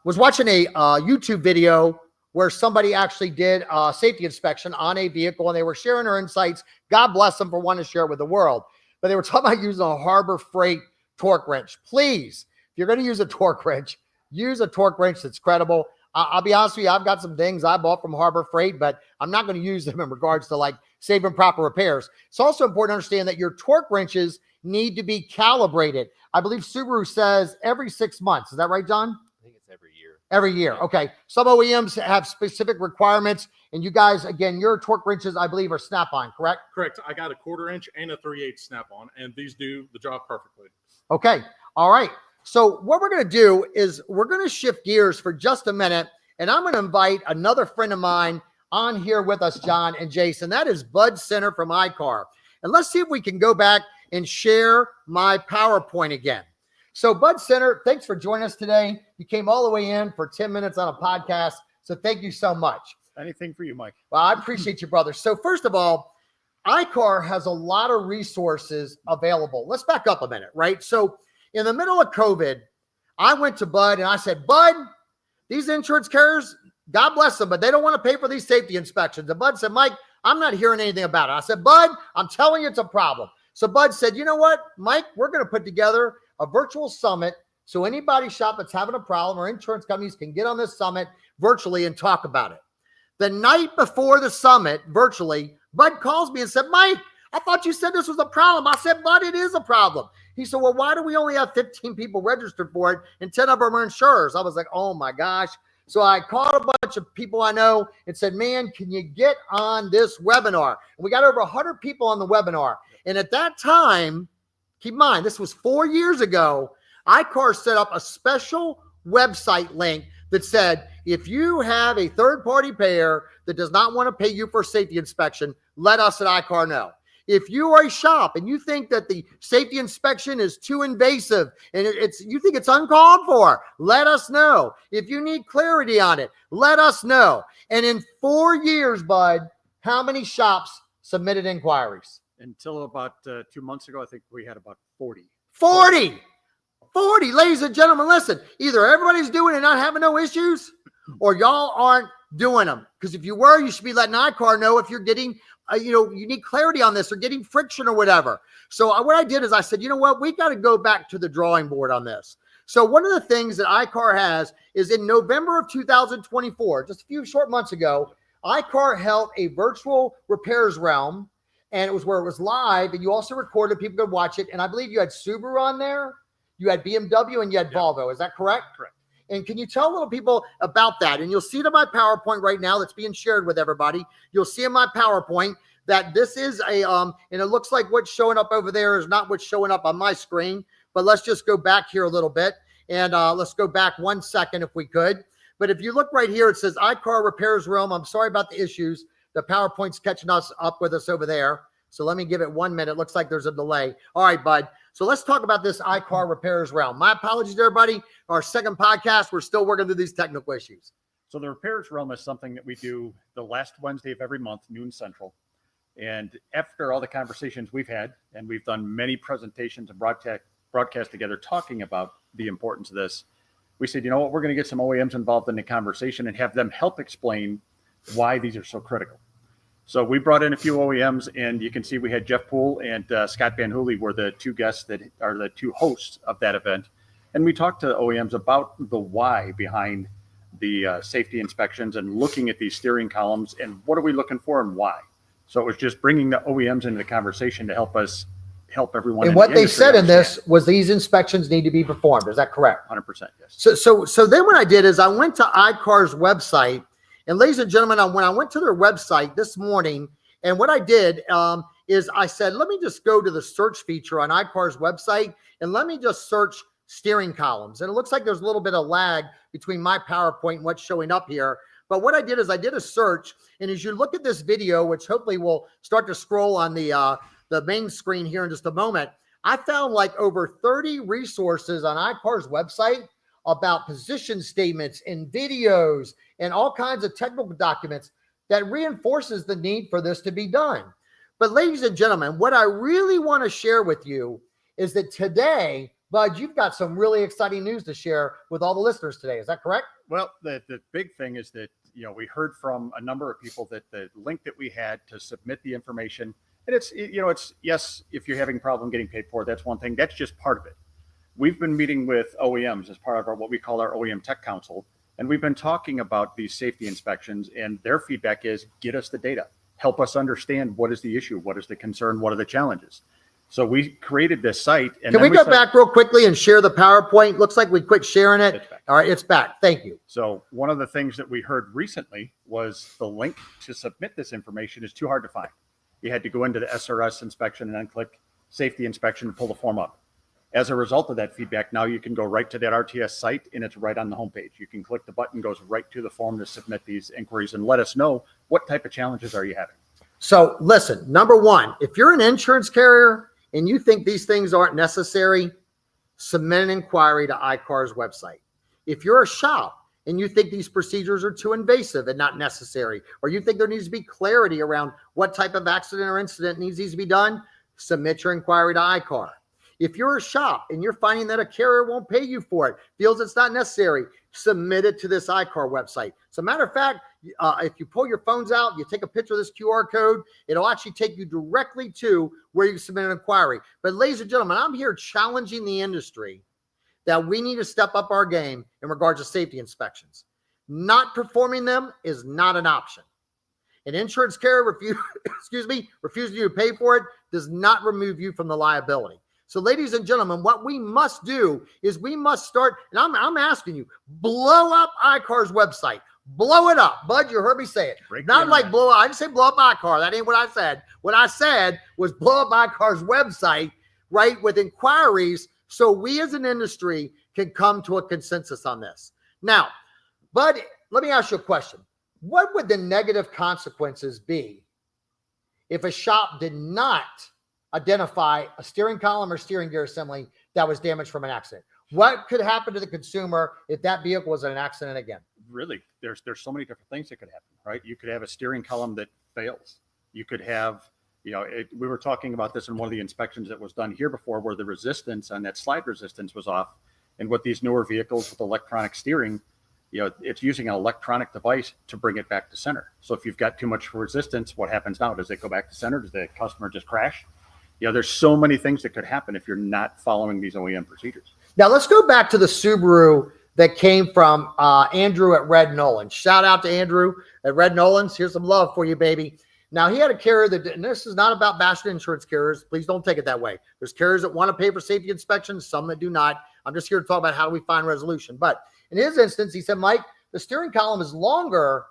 was watching a YouTube video where somebody actually did a safety inspection on a vehicle, and they were sharing their insights. God bless them for wanting to share it with the world. But they were talking about using a Harbor Freight torque wrench. Please, if you're going to use a torque wrench, use a torque wrench that's credible. I'll be honest with you, I've got some things I bought from Harbor Freight, but I'm not going to use them in regards to like saving proper repairs. It's also important to understand that your torque wrenches need to be calibrated. I believe Subaru says every 6 months. Is that right, John? I think it's every year. Every year. Okay. Some OEMs have specific requirements, and you guys, again, your torque wrenches, I believe, are snap-on, correct? Correct. I got a 1/4 inch and a 3/8 snap-on, and these do the job perfectly. Okay. All right. So what we're going to do is we're going to shift gears for just a minute, and I'm going to invite another friend of mine on here with us, John and Jason. That is Bud Center from iCar. And let's see if we can go back and share my PowerPoint again. So Bud Center, thanks for joining us today. You came all the way in for 10 minutes on a podcast. So thank you so much. Anything for you, Mike. Well, I appreciate you, brother. So first of all, iCar has a lot of resources available. Let's back up a minute, right? So in the middle of COVID, I went to Bud and I said, Bud, these insurance carriers, God bless them, but they don't want to pay for these safety inspections. And Bud said, Mike, I'm not hearing anything about it. I said, Bud, I'm telling you it's a problem. So Bud said, you know what, Mike, we're going to put together a virtual summit so anybody shop that's having a problem or insurance companies can get on this summit virtually and talk about it. The night before the summit, virtually, Bud calls me and said, Mike, I thought you said this was a problem. I said, Bud, it is a problem. He said, well, why do we only have 15 people registered for it and 10 of them are insurers? I was like, oh my gosh. So I called a bunch of people I know and said, man, can you get on this webinar? And we got over 100 people on the webinar. And at that time, keep in mind, this was 4 years ago, iCar set up a special website link that said, if you have a third-party payer that does not want to pay you for a safety inspection, let us at iCar know. If you are a shop and you think that the safety inspection is too invasive and you think it's uncalled for, let us know. If you need clarity on it, let us know. And in 4 years, Bud, how many shops submitted inquiries? Until about 2 months ago, I think we had about 40. 40! 40, ladies and gentlemen, listen, either everybody's doing it and not having no issues, or y'all aren't doing them. Because if you were, you should be letting iCar know if you're getting, you need clarity on this or getting friction or whatever. So what I did is I said, you know what, we got to go back to the drawing board on this. So one of the things that iCar has is in November of 2024, just a few short months ago, iCar held a virtual repairs realm, and it was where it was live, and you also recorded, people could watch it. And I believe you had Subaru on there, you had BMW, and you had Volvo. Is that correct? Correct. And can you tell little people about that? And you'll see it in my PowerPoint right now that's being shared with everybody. You'll see in my PowerPoint that this is a, and it looks like what's showing up over there is not what's showing up on my screen. But let's just go back here a little bit. And let's go back 1 second if we could. But if you look right here, it says iCar Repairs Realm. I'm sorry about the issues. The PowerPoint's catching us up with us over there. So let me give it 1 minute. Looks like there's a delay. All right, Bud. So let's talk about this iCar Repairs Realm. My apologies to everybody. Our second podcast, we're still working through these technical issues. So the Repairs Realm is something that we do the last Wednesday of every month, noon central. And after all the conversations we've had, and we've done many presentations and broadcast together talking about the importance of this, we said, you know what, we're going to get some OEMs involved in the conversation and have them help explain why these are so critical. So we brought in a few OEMs, and you can see we had Jeff Poole and Scott Van Hooley were the two guests that are the two hosts of that event. And we talked to OEMs about the why behind the safety inspections and looking at these steering columns and what are we looking for and why. So it was just bringing the OEMs into the conversation to help help everyone. And what they said in this was these inspections need to be performed. Is that correct? 100%, yes. So then what I did is I went to iCar's website. And ladies and gentlemen, when I went to their website this morning, and what I did is I said, let me just go to the search feature on iCar's website, and let me just search steering columns. And it looks like there's a little bit of lag between my PowerPoint and what's showing up here. But what I did is I did a search, and as you look at this video, which hopefully will start to scroll on the main screen here in just a moment, I found like over 30 resources on iCar's website about position statements and videos and all kinds of technical documents that reinforces the need for this to be done. But ladies and gentlemen, what I really want to share with you is that today, Bud, you've got some really exciting news to share with all the listeners today. Is that correct? Well, the big thing is that, we heard from a number of people that the link that we had to submit the information, and it's yes, if you're having a problem getting paid for it, that's one thing. That's just part of it. We've been meeting with OEMs as part of what we call our OEM Tech Council, and we've been talking about these safety inspections, and their feedback is, get us the data. Help us understand what is the issue, what is the concern, what are the challenges. So we created this site. And can we go back real quickly and share the PowerPoint? Looks like we quit sharing it. All right, it's back. Thank you. So one of the things that we heard recently was the link to submit this information is too hard to find. You had to go into the SRS inspection and then click safety inspection to pull the form up. As a result of that feedback, now you can go right to that RTS site, and it's right on the homepage. You can click the button, goes right to the form to submit these inquiries and let us know what type of challenges are you having. So listen, number one, if you're an insurance carrier and you think these things aren't necessary, submit an inquiry to iCar's website. If you're a shop and you think these procedures are too invasive and not necessary, or you think there needs to be clarity around what type of accident or incident needs to be done, submit your inquiry to iCar. If you're a shop and you're finding that a carrier won't pay you for it, feels it's not necessary, submit it to this iCar website. As a matter of fact, if you pull your phones out, you take a picture of this QR code, it'll actually take you directly to where you submit an inquiry. But ladies and gentlemen, I'm here challenging the industry that we need to step up our game in regards to safety inspections. Not performing them is not an option. An insurance carrier refusing you to pay for it does not remove you from the liability. So, ladies and gentlemen, what we must do is we must start, and I'm asking you, blow up iCar's website. Blow it up. Bud, you heard me say it. Not like blow up. I didn't say blow up iCar. That ain't what I said. What I said was blow up iCar's website, right, with inquiries so we as an industry can come to a consensus on this. Now, Bud, let me ask you a question. What would the negative consequences be if a shop did not identify a steering column or steering gear assembly that was damaged from an accident? What could happen to the consumer if that vehicle was in an accident again? Really, there's so many different things that could happen, right? You could have a steering column that fails. You could have, we were talking about this in one of the inspections that was done here before, where the resistance on that slide resistance was off. And with these newer vehicles with electronic steering, it's using an electronic device to bring it back to center. So if you've got too much resistance, what happens now? Does it go back to center? Does the customer just crash? There's so many things that could happen if you're not following these OEM procedures. Now let's go back to the Subaru that came from Andrew at Red Nolan. Shout out to Andrew at Red Nolan's. Here's some love for you, baby. Now he had a carrier that, and this is not about bashing insurance carriers. Please don't take it that way. There's carriers that want to pay for safety inspections, some that do not. I'm just here to talk about how do we find resolution. But in his instance, he said, Mike, the steering column is longer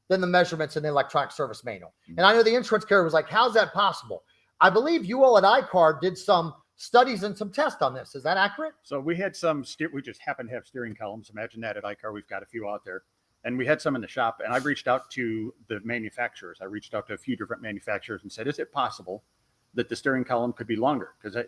than the measurements in the electronic service manual. And I know the insurance carrier was like, how's that possible? I believe you all at iCar did some studies and some tests on this. Is that accurate? So we had we just happen to have steering columns. Imagine that at iCar. We've got a few out there. And we had some in the shop. And I reached out to the manufacturers. I reached out to a few different manufacturers and said, is it possible that the steering column could be longer? Because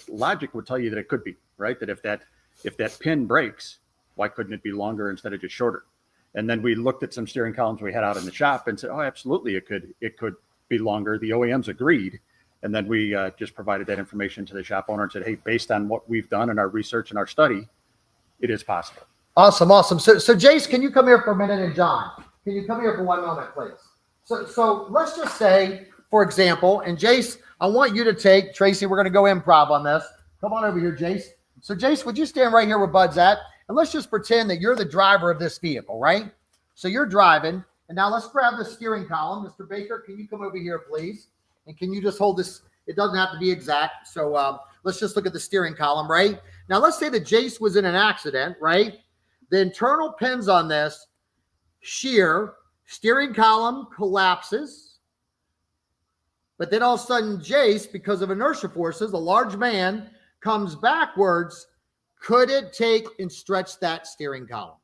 logic would tell you that it could be, right? That if that pin breaks, why couldn't it be longer instead of just shorter? And then we looked at some steering columns we had out in the shop and said, oh, absolutely, it could be longer. The OEMs agreed. And then we just provided that information to the shop owner and said, hey, based on what we've done in our research and our study, it is possible. Awesome. So Jace, can you come here for a minute? And John, can you come here for 1 moment, please? So let's just say, for example, and Jace, I want you to take, Tracy, we're going to go improv on this. Come on over here, Jace. So Jace, would you stand right here where Bud's at? And let's just pretend that you're the driver of this vehicle, right? So you're driving. And now let's grab the steering column. Mr. Baker, can you come over here, please? And can you just hold this? It doesn't have to be exact. So let's just look at the steering column, right? Now, let's say that Jace was in an accident, right? The internal pins on this shear, steering column collapses. But then all of a sudden, Jace, because of inertia forces, a large man comes backwards. Could it take and stretch that steering column?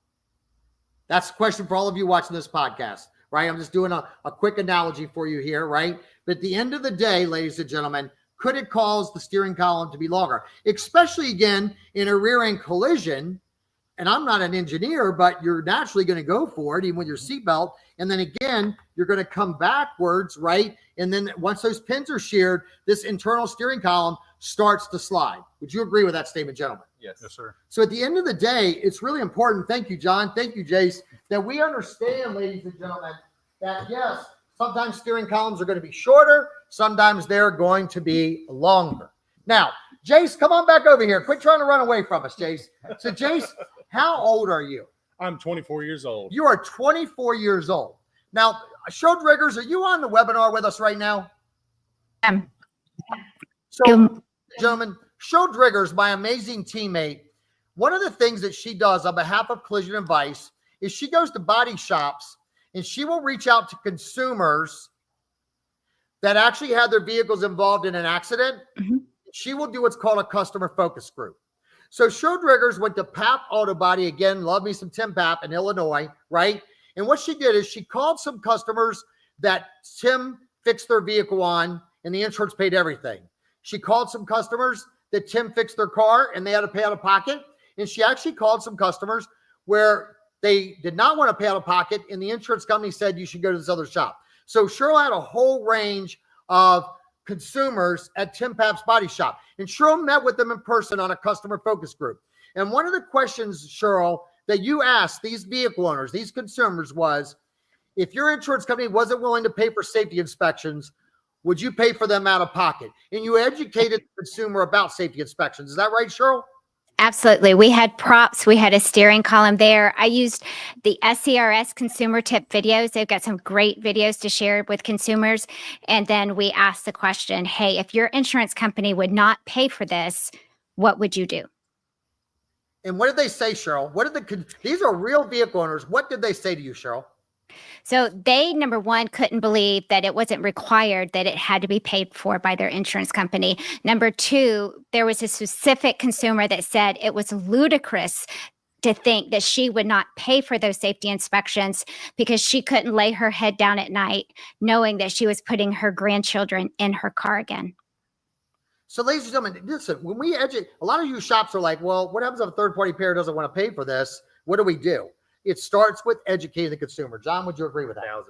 That's a question for all of you watching this podcast, right? I'm just doing a quick analogy for you here, right? But at the end of the day, ladies and gentlemen, could it cause the steering column to be longer? Especially, again, in a rear-end collision, and I'm not an engineer, but you're naturally going to go for it, even with your seatbelt. And then again, you're going to come backwards, right? And then once those pins are sheared, this internal steering column starts to slide. Would you agree with that statement, gentlemen? Yes, sir. So at the end of the day, it's really important. Thank you, John. Thank you, Jace, that we understand, ladies and gentlemen, that yes, sometimes steering columns are going to be shorter. Sometimes they're going to be longer. Now, Jace, come on back over here. Quit trying to run away from us, Jace. So, Jace, how old are you? I'm 24 years old. You are 24 years old. Now, Sheryl Driggers, are you on the webinar with us right now? So, gentlemen, Sheryl Driggers, my amazing teammate, one of the things that she does on behalf of Collision Advice is she goes to body shops and she will reach out to consumers that actually had their vehicles involved in an accident. Mm-hmm. She will do what's called a customer focus group. So Sheryl Driggers went to Pap Auto Body, again, love me some Tim Pap in Illinois, right? And what she did is she called some customers that Tim fixed their vehicle on and the insurance paid everything. She called some customers that Tim fixed their car and they had to pay out of pocket. And she actually called some customers where they did not want to pay out of pocket and the insurance company said you should go to this other shop. So Sheryl had a whole range of consumers at Tim Pap's Body Shop. And Sheryl met with them in person on a customer focus group. And one of the questions, Sheryl, that you asked these vehicle owners, these consumers was, if your insurance company wasn't willing to pay for safety inspections, would you pay for them out of pocket? And you educated the consumer about safety inspections. Is that right, Sheryl? Absolutely. We had props. We had a steering column there. I used the SCRS consumer tip videos. They've got some great videos to share with consumers. And then we asked the question, hey, if your insurance company would not pay for this, what would you do? And what did they say, Sheryl? These are real vehicle owners. What did they say to you, Sheryl? So they, number one, couldn't believe that it wasn't required that it had to be paid for by their insurance company. Number two, there was a specific consumer that said it was ludicrous to think that she would not pay for those safety inspections because she couldn't lay her head down at night knowing that she was putting her grandchildren in her car again. So, ladies and gentlemen, listen, when we educate, a lot of you shops are like, well, what happens if a third-party payer doesn't want to pay for this? What do we do? It starts with educating the consumer. John, would you agree with that? 1,000%.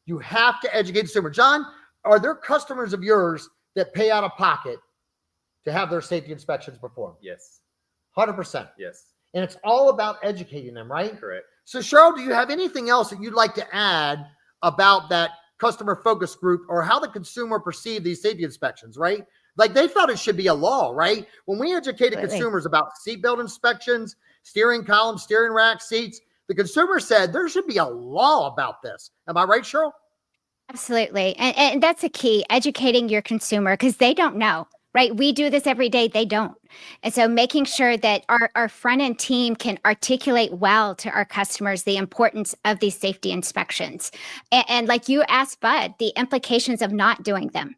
You have to educate the consumer. John, are there customers of yours that pay out of pocket to have their safety inspections performed? Yes. 100%. Yes. And it's all about educating them, right? Correct. So, Sheryl, do you have anything else that you'd like to add about that customer focus group or how the consumer perceived these safety inspections, right? Like they thought it should be a law, right? When we educated consumers about seatbelt inspections, steering column, steering rack, seats, the consumer said there should be a law about this. Am I right, Sheryl? Absolutely. And that's a key, educating your consumer because they don't know, right? We do this every day. They don't. And so making sure that our front end team can articulate well to our customers the importance of these safety inspections. And like you asked, Bud, the implications of not doing them.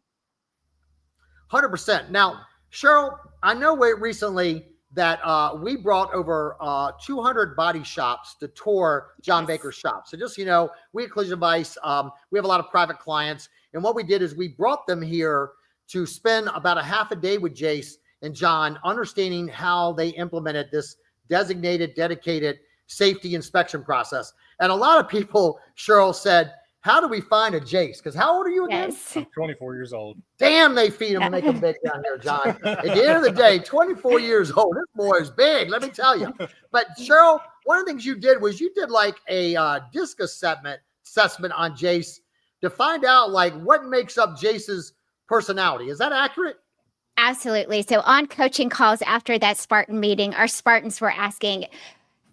100%. Now, Sheryl, I know recently that we brought over 200 body shops to tour John Baker's shop. So just, so you know, we at Collision Advice, we have a lot of private clients. And what we did is we brought them here to spend about a half a day with Jace and John, understanding how they implemented this designated, dedicated safety inspection process. And a lot of people, Sheryl, said, how do we find a Jace? Because how old are you again? I'm 24 years old. Damn, they feed them and make them big down here, John. At the end of the day, 24 years old. This boy is big, let me tell you. But Sheryl, one of the things you did was you did like a disc assessment on Jace to find out like what makes up Jace's personality. Is that accurate? Absolutely. So on coaching calls after that Spartan meeting, our Spartans were asking,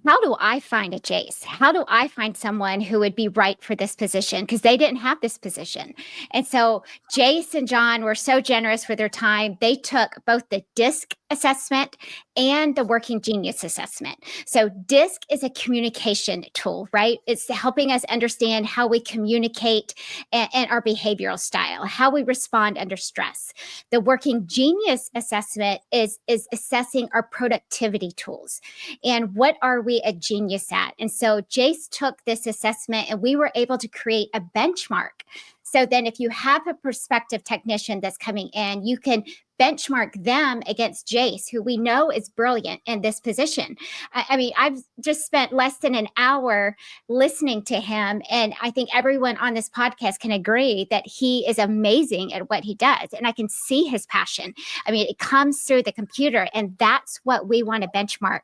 how do I find a Jace? How do I find someone who would be right for this position? Because they didn't have this position. And so Jace and John were so generous with their time. They took both the DISC assessment and the Working Genius assessment. So DISC is a communication tool, right? It's helping us understand how we communicate and our behavioral style, how we respond under stress. The Working Genius assessment is assessing our productivity tools and what are we a genius at. And so Jace took this assessment and we were able to create a benchmark. So then if you have a prospective technician that's coming in, you can benchmark them against Jace, who we know is brilliant in this position. I mean, I've just spent less than an hour listening to him, and I think everyone on this podcast can agree that he is amazing at what he does, and I can see his passion. I mean, it comes through the computer, and that's what we want to benchmark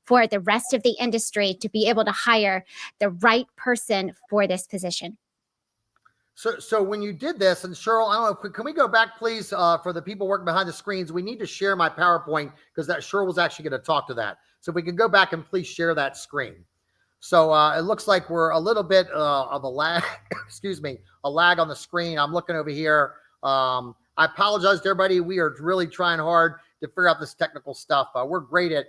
for the rest of the industry to be able to hire the right person for this position. So when you did this, and Sheryl, I don't know, can we go back, please, for the people working behind the screens? We need to share my PowerPoint because that Sheryl was actually going to talk to that. So if we can go back and please share that screen. So it looks like we're a little bit of a lag, excuse me, a lag on the screen. I'm looking over here. I apologize to everybody. We are really trying hard to figure out this technical stuff. We're great at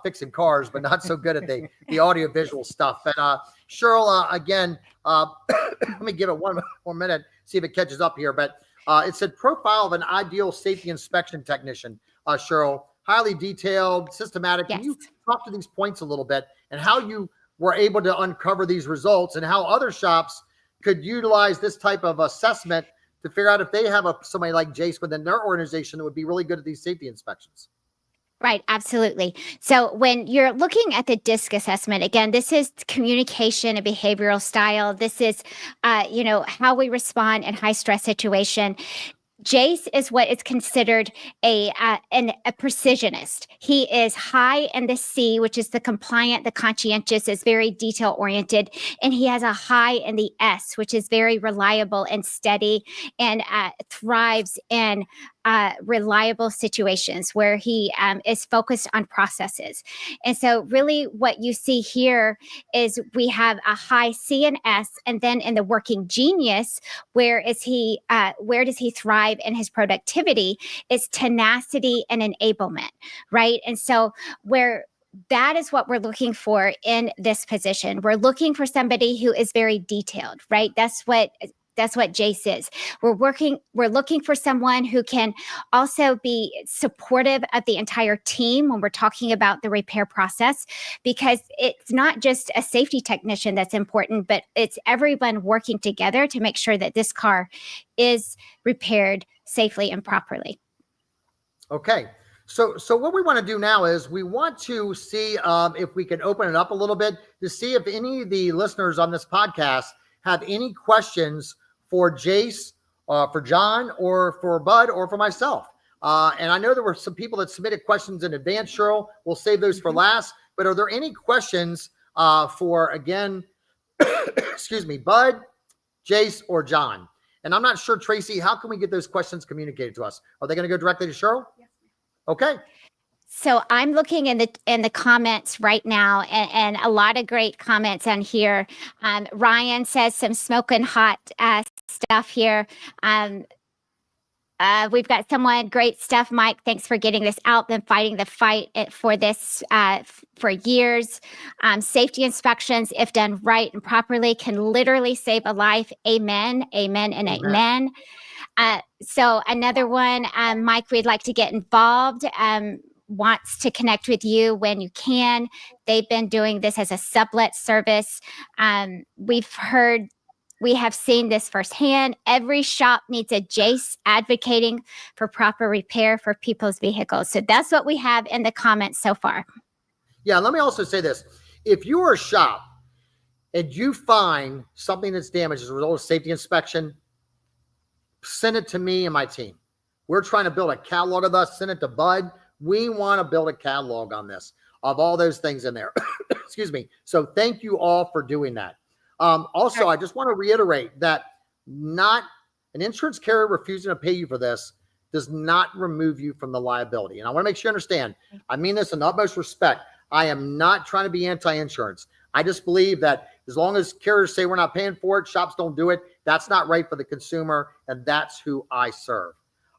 fixing cars, but not so good at the audio visual stuff. And Sheryl, again, let me give it one more minute, see if it catches up here. But it said profile of an ideal safety inspection technician, Sheryl, highly detailed, systematic. Yes. Can you talk to these points a little bit and how you were able to uncover these results and how other shops could utilize this type of assessment to figure out if they have somebody like Jace within their organization that would be really good at these safety inspections? Right, absolutely. So when you're looking at the DISC assessment, again, this is communication and behavioral style. This is, how we respond in high stress situation. Jace is what is considered a precisionist. He is high in the C, which is the compliant, the conscientious, is very detail oriented, and he has a high in the S, which is very reliable and steady, and thrives in reliable situations, where he is focused on processes. And so really what you see here is we have a high C and S, and then in the working genius, where does he thrive in his productivity? It's tenacity and enablement, right? And so where that is what we're looking for in this position. We're looking for somebody who is very detailed, right? That's what Jace is. We're looking for someone who can also be supportive of the entire team when we're talking about the repair process, because it's not just a safety technician that's important, but it's everyone working together to make sure that this car is repaired safely and properly. Okay. So what we want to do now is we want to see if we can open it up a little bit to see if any of the listeners on this podcast have any questions for Jace, for John, or for Bud, or for myself. And I know there were some people that submitted questions in advance, Cheryl. We'll save those for last. But are there any questions for, again, excuse me, Bud, Jace, or John? And I'm not sure, Tracy, how can we get those questions communicated to us? Are they going to go directly to Cheryl? Yes. Okay. So I'm looking in the comments right now, and a lot of great comments on here. Ryan says some smoking hot stuff here. We've got someone, great stuff, Mike. Thanks for getting this out. Been fighting the fight for this for years. Safety inspections, if done right and properly, can literally save a life. Amen, amen, and amen. So another one, Mike, we'd like to get involved. Wants to connect with you when you can. They've been doing this as a sublet service. We have seen this firsthand. Every shop needs a Jace advocating for proper repair for people's vehicles. So that's what we have in the comments so far. Yeah, let me also say this. If you are a shop and you find something that's damaged as a result of safety inspection, send it to me and my team. We're trying to build a catalog of us. Send it to Bud. We want to build a catalog on this of all those things in there. Excuse me. So thank you all for doing that. Also, I just want to reiterate that not an insurance carrier refusing to pay you for this does not remove you from the liability. And I want to make sure you understand, I mean this in the utmost respect. I am not trying to be anti-insurance. I just believe that as long as carriers say we're not paying for it, shops don't do it, that's not right for the consumer, and that's who I serve.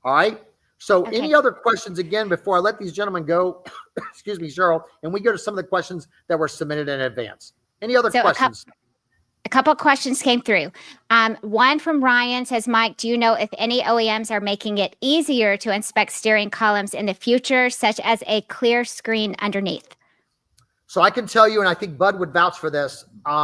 All right? So any other questions, again, before I let these gentlemen go, excuse me, Cheryl, and we go to some of the questions that were submitted in advance. Any other questions? A couple of questions came through. One from Ryan says, Mike, do you know if any OEMs are making it easier to inspect steering columns in the future, such as a clear screen underneath? So I can tell you, and I think Bud would vouch for this,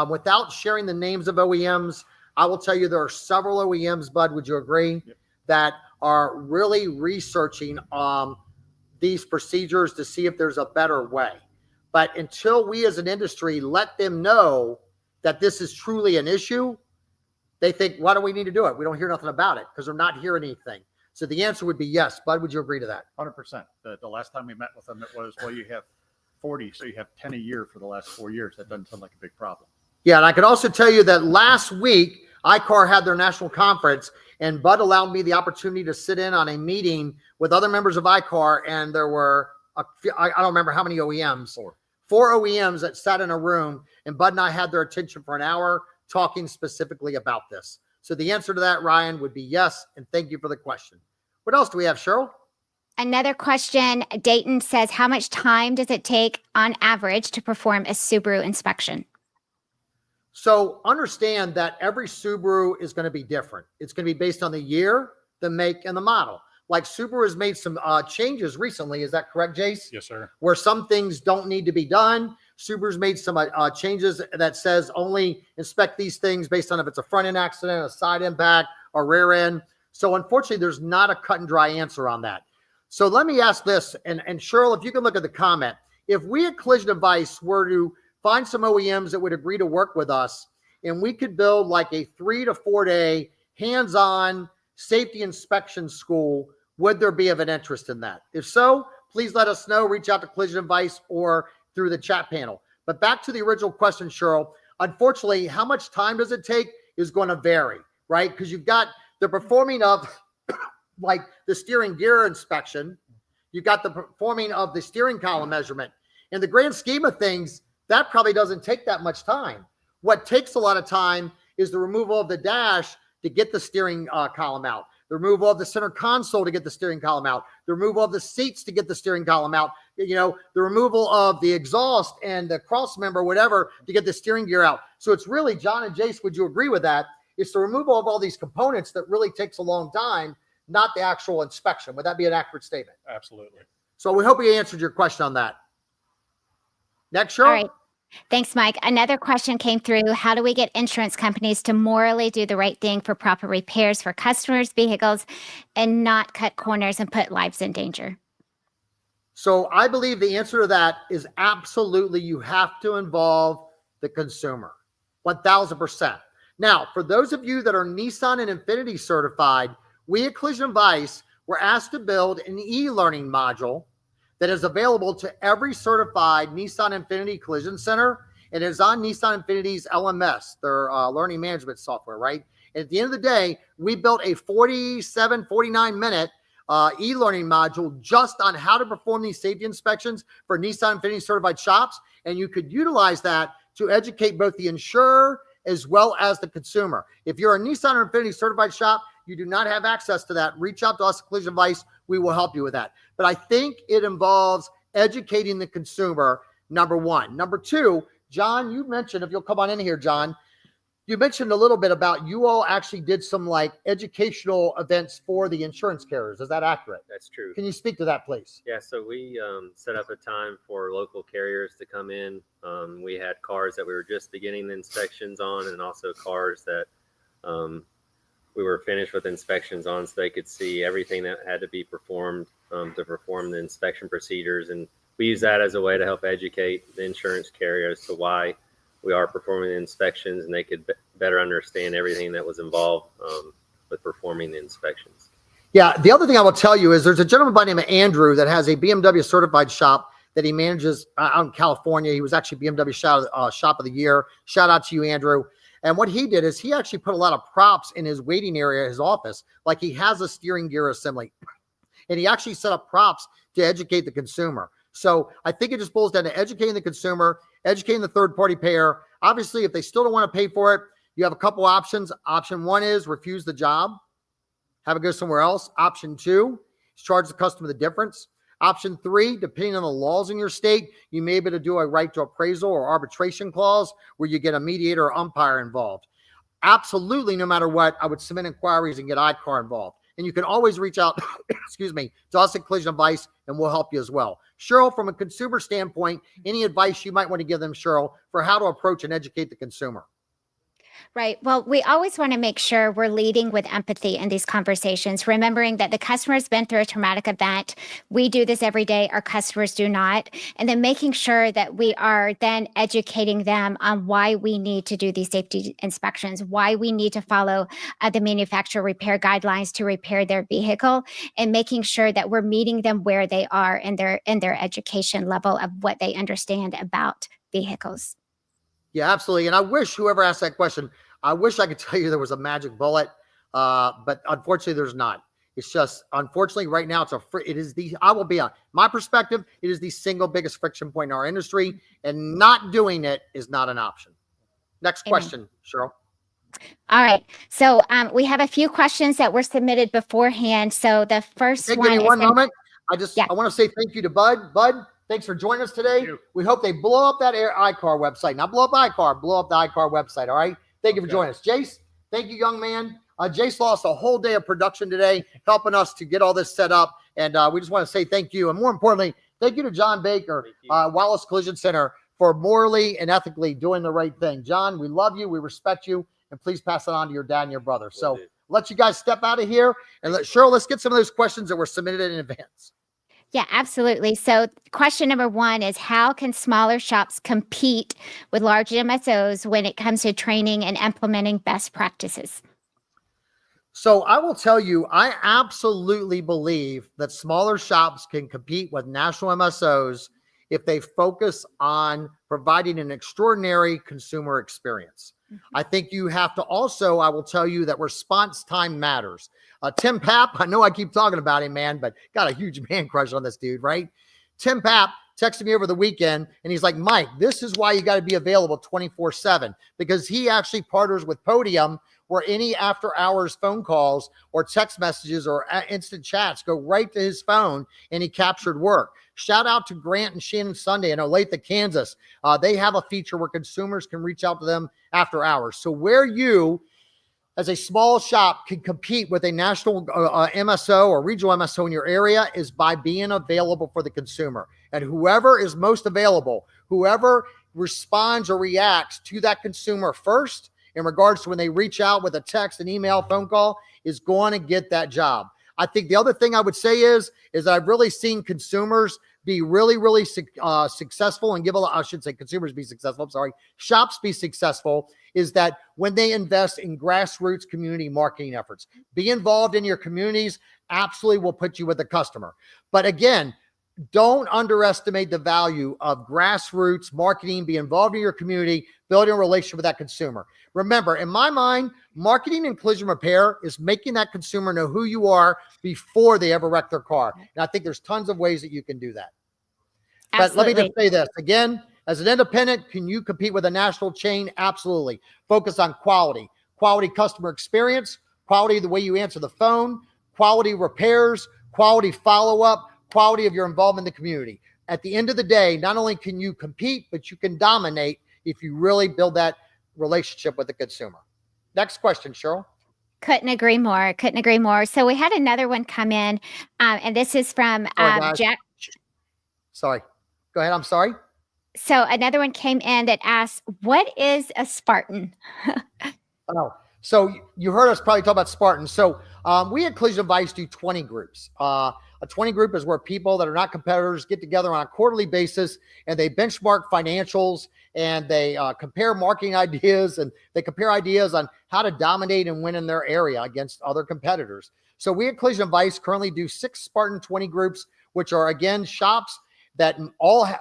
without sharing the names of OEMs, I will tell you there are several OEMs, Bud, would you agree, that are really researching these procedures to see if there's a better way. But until we as an industry let them know that this is truly an issue, they think, why do we need to do it? We don't hear nothing about it because they're not hearing anything. So the answer would be yes. Bud, would you agree to that? 100%. The last time we met with them, it was, well, you have 40, so you have 10 a year for the last 4 years. That doesn't sound like a big problem. Yeah, and I can also tell you that last week, ICAR had their national conference, and Bud allowed me the opportunity to sit in on a meeting with other members of ICAR, and there were, I don't remember how many OEMs. Four OEMs that sat in a room, and Bud and I had their attention for an hour talking specifically about this. So the answer to that, Ryan, would be yes, and thank you for the question. What else do we have, Cheryl? Another question, Dayton says, how much time does it take on average to perform a Subaru inspection? So understand that every Subaru is going to be different. It's going to be based on the year, the make, and the model. Like Subaru has made some changes recently. Is that correct, Jace? Yes, sir. Where some things don't need to be done. Subaru's made some changes that says only inspect these things based on if it's a front end accident, a side impact, or rear end. So unfortunately, there's not a cut and dry answer on that. So let me ask this, and Cheryl, if you can look at the comment. If we at Collision Advice were to find some OEMs that would agree to work with us, and we could build like a 3 to 4 day hands-on safety inspection school, would there be of an interest in that? If so, please let us know. Reach out to Collision Advice or through the chat panel. But back to the original question, Cheryl, unfortunately, how much time does it take is going to vary, right? Because you've got the performing of like the steering gear inspection. You got the performing of the steering column measurement. In the grand scheme of things, that probably doesn't take that much time. What takes a lot of time is the removal of the dash to get the steering column out, the removal of the center console to get the steering column out, the removal of the seats to get the steering column out, the removal of the exhaust and the cross member, whatever, to get the steering gear out. So it's really, John and Jace, would you agree with that? It's the removal of all these components that really takes a long time, not the actual inspection. Would that be an accurate statement? Absolutely. So we hope we answered your question on that. Next, Cheryl. All right. Thanks, Mike. Another question came through. How do we get insurance companies to morally do the right thing for proper repairs for customers' vehicles and not cut corners and put lives in danger? So I believe the answer to that is absolutely you have to involve the consumer, 1,000%. Now, for those of you that are Nissan and Infiniti certified, we at Collision Advice were asked to build an e-learning module that is available to every certified Nissan Infiniti Collision Center. It is on Nissan Infiniti's LMS, their learning management software, right? And at the end of the day, we built a 49-minute e-learning module just on how to perform these safety inspections for Nissan Infiniti certified shops. And you could utilize that to educate both the insurer as well as the consumer. If you're a Nissan or Infiniti certified shop, you do not have access to that, reach out to us at Collision Advice. We will help you with that. But I think it involves educating the consumer, number one. Number two, John, you mentioned, if you'll come on in here, John, you mentioned a little bit about you all actually did some like educational events for the insurance carriers. Is that accurate? That's true. Can you speak to that, please? Yeah, so we set up a time for local carriers to come in. We had cars that we were just beginning the inspections on, and also cars that we were finished with inspections on, so they could see everything that had to be performed to perform the inspection procedures. And we use that as a way to help educate the insurance carriers to why we are performing the inspections, and they could better understand everything that was involved with performing the inspections. Yeah, the other thing I will tell you is there's a gentleman by the name of Andrew that has a BMW certified shop that he manages out in California. He was actually BMW shop of the year. Shout out to you, Andrew. And what he did is he actually put a lot of props in his waiting area, his office, like he has a steering gear assembly. And he actually set up props to educate the consumer. So I think it just boils down to educating the consumer, educating the third-party payer. Obviously, if they still don't want to pay for it, you have a couple options. Option one is refuse the job, have it go somewhere else. Option two is charge the customer the difference. Option three, depending on the laws in your state, you may be able to do a right to appraisal or arbitration clause where you get a mediator or umpire involved. Absolutely, no matter what, I would submit inquiries and get ICAR involved. And you can always reach out, excuse me, to us at Collision Advice, and we'll help you as well. Cheryl, from a consumer standpoint, any advice you might want to give them, Cheryl, for how to approach and educate the consumer? Right. Well, we always want to make sure we're leading with empathy in these conversations, remembering that the customer's been through a traumatic event. We do this every day. Our customers do not. And then making sure that we are then educating them on why we need to do these safety inspections, why we need to follow the manufacturer repair guidelines to repair their vehicle, and making sure that we're meeting them where they are in their education level of what they understand about vehicles. Yeah, absolutely. And I wish whoever asked that question, I wish I could tell you there was a magic bullet, but unfortunately there's not. It's just, unfortunately right now I will be on my perspective, it is the single biggest friction point in our industry, and not doing it is not an option. Next question, Cheryl. All right. So we have a few questions that were submitted beforehand. So the first one give me one moment. I want to say thank you to Bud. Bud, thanks for joining us today. We hope they blow up that ICAR website. Not blow up ICAR, blow up the ICAR website. All right. Thank you for joining us. Jace, thank you, young man. Jace lost a whole day of production today, helping us to get all this set up. And we just want to say thank you. And more importantly, thank you to John Baker, Wallace Collision Center, for morally and ethically doing the right thing. John, we love you. We respect you. And please pass it on to your dad and your brother. So let you guys step out of here. And Cheryl, let's get some of those questions that were submitted in advance. Yeah, absolutely. So question number one is, how can smaller shops compete with large MSOs when it comes to training and implementing best practices? So I will tell you, I absolutely believe that smaller shops can compete with national MSOs if they focus on providing an extraordinary consumer experience. I think you have to also, I will tell you that response time matters. Tim Papp, I know I keep talking about him, man, but got a huge man crush on this dude, right? Tim Papp texted me over the weekend and he's like, Mike, this is why you got to be available 24/7, because he actually partners with Podium, where any after hours phone calls or text messages or instant chats go right to his phone, and he captured work. Shout out to Grant and Shannon Sunday in Olathe, Kansas. They have a feature where consumers can reach out to them after hours. So where you, as a small shop, can compete with a national MSO or regional MSO in your area is by being available for the consumer. And whoever is most available, whoever responds or reacts to that consumer first in regards to when they reach out with a text, an email, phone call, is going to get that job. I think the other thing I would say is I've really seen consumers be really successful and give a lot, I should say consumers be successful, I'm sorry, shops be successful, is that when they invest in grassroots community marketing efforts. Be involved in your communities absolutely will put you with the customer. But again, don't underestimate the value of grassroots marketing. Be involved in your community, building a relationship with that consumer. Remember, in my mind, marketing and collision repair is making that consumer know who you are before they ever wreck their car. And I think there's tons of ways that you can do that. But let me just say this again, as an independent, can you compete with a national chain? Absolutely. Focus on quality customer experience, quality of the way you answer the phone, quality repairs, quality follow-up, quality of your involvement in the community. At the end of the day, not only can you compete, but you can dominate if you really build that relationship with the consumer. Next question, Sheryl. Couldn't agree more. Couldn't agree more. So we had another one come in, and this is from Jack. Sorry. Go ahead. I'm sorry. So another one came in that asked, what is a Spartan? Oh, so you heard us probably talk about Spartans. So we at Collision Advice do 20 groups. A 20 group is where people that are not competitors get together on a quarterly basis and they benchmark financials and they compare marketing ideas and they compare ideas on how to dominate and win in their area against other competitors. So we at Collision Advice currently do 6 Spartan 20 groups, which are, again, shops that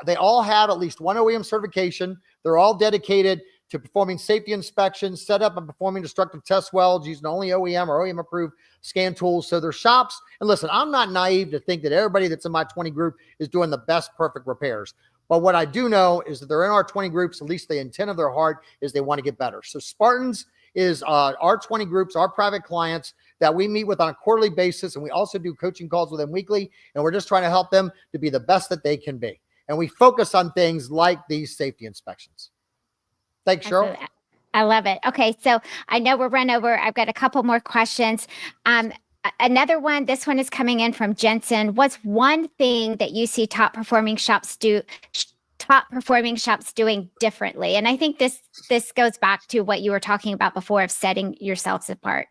they all have at least one OEM certification. They're all dedicated to performing safety inspections, set up and performing destructive test welds using only OEM or OEM approved scan tools. So they're shops. And listen, I'm not naive to think that everybody that's in my 20 group is doing the best perfect repairs. But what I do know is that they're in our 20 groups, at least the intent of their heart is they want to get better. So Spartans is our 20 groups, our private clients that we meet with on a quarterly basis. And we also do coaching calls with them weekly. And we're just trying to help them to be the best that they can be. And we focus on things like these safety inspections. Thanks, Sheryl. I love it. Okay, so I know we're run over. I've got a couple more questions. Another one, this one is coming in from Jensen. What's one thing that you see top performing shops doing differently? And I think this goes back to what you were talking about before of setting yourselves apart.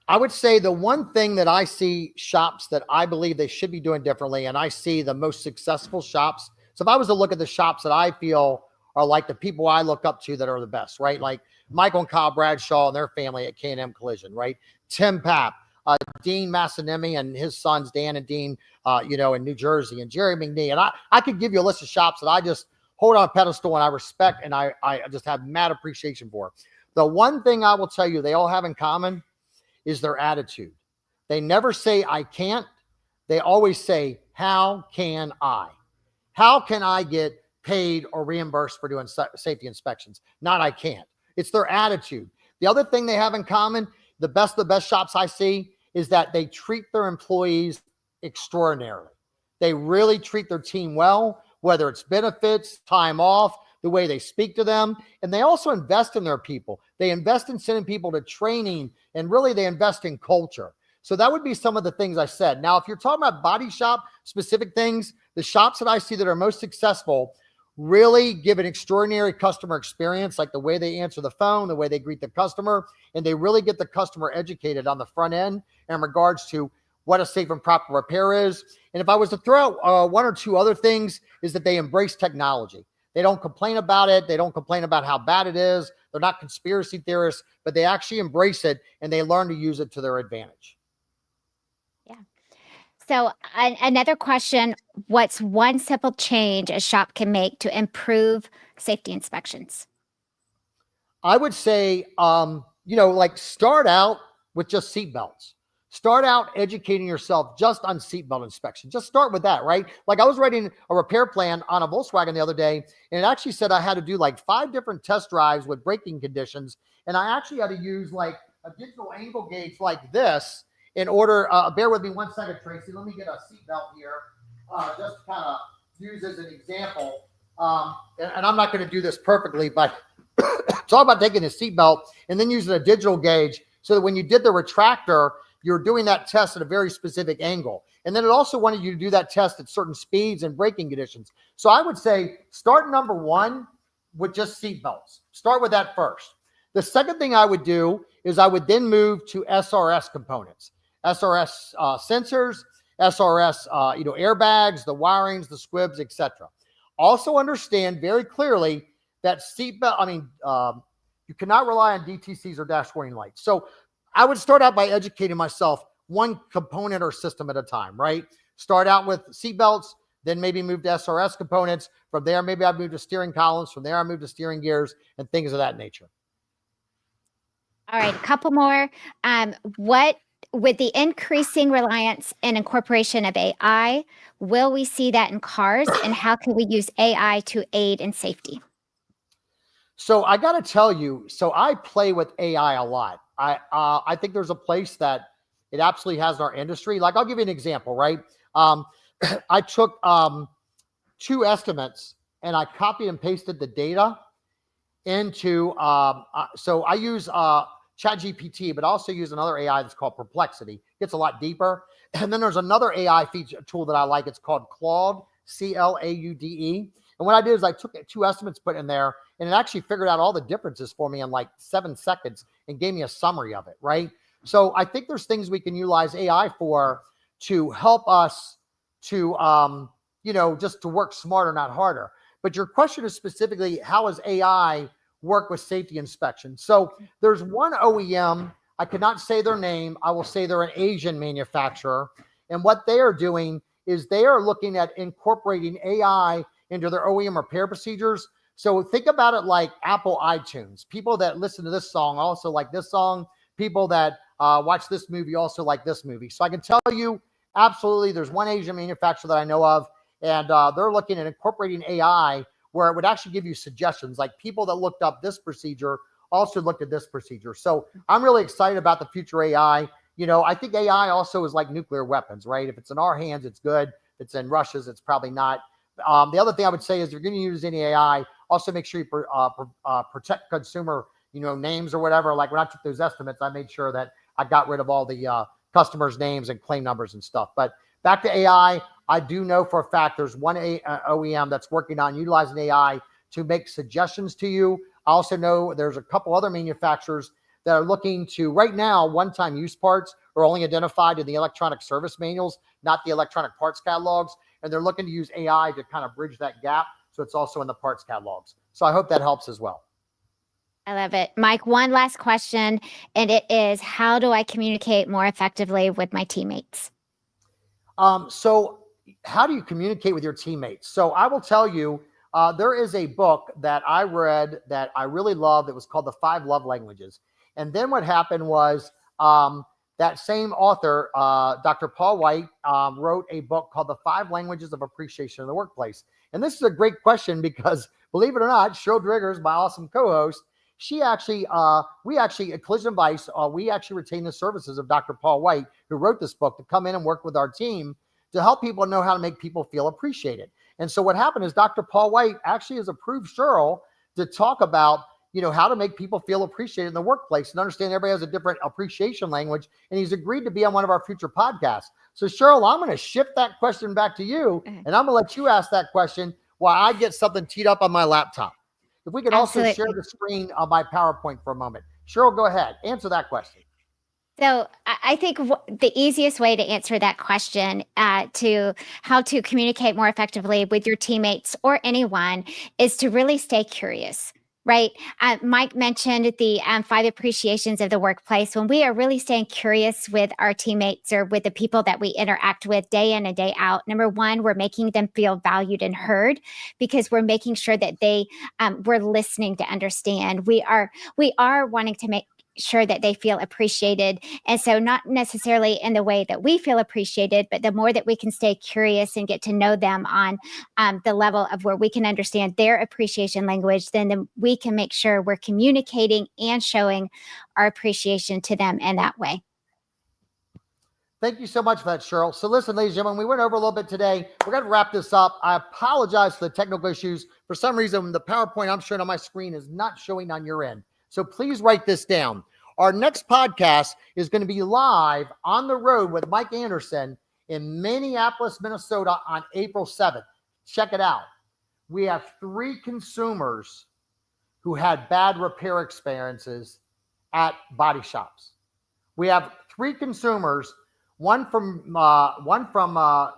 I would say the one thing that I see shops that I believe they should be doing differently, and I see the most successful shops. So if I was to look at the shops that I feel are like the people I look up to that are the best, right? Like Michael and Kyle Bradshaw and their family at K&M Collision, right? Tim Papp, Dean Massanemi and his sons, Dan and Dean, in New Jersey, and Jerry McNee. And I could give you a list of shops that I just hold on a pedestal and I respect and I just have mad appreciation for. The one thing I will tell you they all have in common is their attitude. They never say, I can't. They always say, how can I? How can I get paid or reimbursed for doing safety inspections? Not I can't. It's their attitude. The other thing they have in common, the best of the best shops I see, is that they treat their employees extraordinarily. They really treat their team well, whether it's benefits, time off, the way they speak to them. And they also invest in their people. They invest in sending people to training, and really they invest in culture. So that would be some of the things I said. Now, if you're talking about body shop specific things, the shops that I see that are most successful really give an extraordinary customer experience, like the way they answer the phone, the way they greet the customer, and they really get the customer educated on the front end in regards to what a safe and proper repair is. And if I was to throw out one or two other things, is that they embrace technology. They don't complain about it. They don't complain about how bad it is. They're not conspiracy theorists, but they actually embrace it and they learn to use it to their advantage. So another question, what's one simple change a shop can make to improve safety inspections? I would say, like start out with just seat belts. Start out educating yourself just on seatbelt inspection. Just start with that, right? Like I was writing a repair plan on a Volkswagen the other day, and it actually said I had to do like 5 different test drives with braking conditions. And I actually had to use like a digital angle gauge like this in order, bear with me one second, Tracy. Let me get a seatbelt here, just to kind of use as an example. And I'm not going to do this perfectly, but it's all about taking a seatbelt and then using a digital gauge so that when you did the retractor, you're doing that test at a very specific angle. And then it also wanted you to do that test at certain speeds and braking conditions. So I would say start number 1 with just seatbelts. Start with that first. The second thing I would do is I would then move to SRS components, SRS sensors, SRS airbags, the wirings, the squibs, etc. Also understand very clearly that seatbelt, you cannot rely on DTCs or dash warning lights. So I would start out by educating myself one component or system at a time, right? Start out with seatbelts, then maybe move to SRS components. From there, maybe I'd move to steering columns. From there, I move to steering gears and things of that nature. All right, a couple more. With the increasing reliance and incorporation of AI, will we see that in cars, and how can we use AI to aid in safety? So I got to tell you, so I play with AI a lot. I think there's a place that it absolutely has in our industry. Like I'll give you an example, right? I took 2 estimates and I copied and pasted the data into, so I use ChatGPT, but also use another AI that's called Perplexity. It gets a lot deeper. And then there's another AI feature tool that I like. It's called Claude, Claude. And what I did is I took 2 estimates, put in there, and it actually figured out all the differences for me in like 7 seconds and gave me a summary of it, right? So I think there's things we can utilize AI for to help us to, just to work smarter, not harder. But your question is specifically, how does AI work with safety inspection? So there's one OEM, I cannot say their name. I will say they're an Asian manufacturer. And what they are doing is they are looking at incorporating AI into their OEM repair procedures. So think about it like Apple iTunes. People that listen to this song also like this song. People that watch this movie also like this movie. So I can tell you, absolutely, there's one Asian manufacturer that I know of, and they're looking at incorporating AI where it would actually give you suggestions. Like people that looked up this procedure also looked at this procedure. So I'm really excited about the future AI. I think AI also is like nuclear weapons, right? If it's in our hands, it's good. If it's in Russia's, it's probably not. The other thing I would say is if you're going to use any AI, also make sure you protect consumer, names or whatever. Like when I took those estimates, I made sure that I got rid of all the customers' names and claim numbers and stuff. But back to AI, I do know for a fact there's one OEM that's working on utilizing AI to make suggestions to you. I also know there's a couple other manufacturers that are looking to, right now, one-time use parts are only identified in the electronic service manuals, not the electronic parts catalogs. And they're looking to use AI to kind of bridge that gap. So it's also in the parts catalogs. So I hope that helps as well. I love it. Mike, one last question, and it is, how do I communicate more effectively with my teammates? So how do you communicate with your teammates? So I will tell you, there is a book that I read that I really loved. It was called The 5 Love Languages. And then what happened was that same author, Dr. Paul White, wrote a book called The 5 Languages of Appreciation in the Workplace. And this is a great question because, believe it or not, Sheryl Driggers, my awesome co-host, we actually at Collision Vice, we actually retain the services of Dr. Paul White, who wrote this book, to come in and work with our team to help people know how to make people feel appreciated. And so what happened is Dr. Paul White actually has approved Sheryl to talk about, how to make people feel appreciated in the workplace and understand everybody has a different appreciation language. And he's agreed to be on one of our future podcasts. So Sheryl, I'm going to shift that question back to you, and I'm going to let you ask that question while I get something teed up on my laptop. If we could also share the screen of my PowerPoint for a moment. Sheryl, go ahead. Answer that question. So I think the easiest way to answer that question to how to communicate more effectively with your teammates or anyone is to really stay curious, Right. Mike mentioned the 5 appreciations of the workplace. When we are really staying curious with our teammates or with the people that we interact with day in and day out, number one, we're making them feel valued and heard because we're making sure that we're listening to understand. We are wanting to make sure that they feel appreciated. And so not necessarily in the way that we feel appreciated, but the more that we can stay curious and get to know them on the level of where we can understand their appreciation language, then we can make sure we're communicating and showing our appreciation to them in that way. Thank you so much for that, Sheryl. So listen, ladies and gentlemen, we went over a little bit today. We're going to wrap this up. I apologize for the technical issues. For some reason, the PowerPoint I'm showing on my screen is not showing on your end. So please write this down. Our next podcast is going to be live on the road with Mike Anderson in Minneapolis, Minnesota on April 7th. Check it out. We have 3 consumers who had bad repair experiences at body shops. We have 3 consumers, one from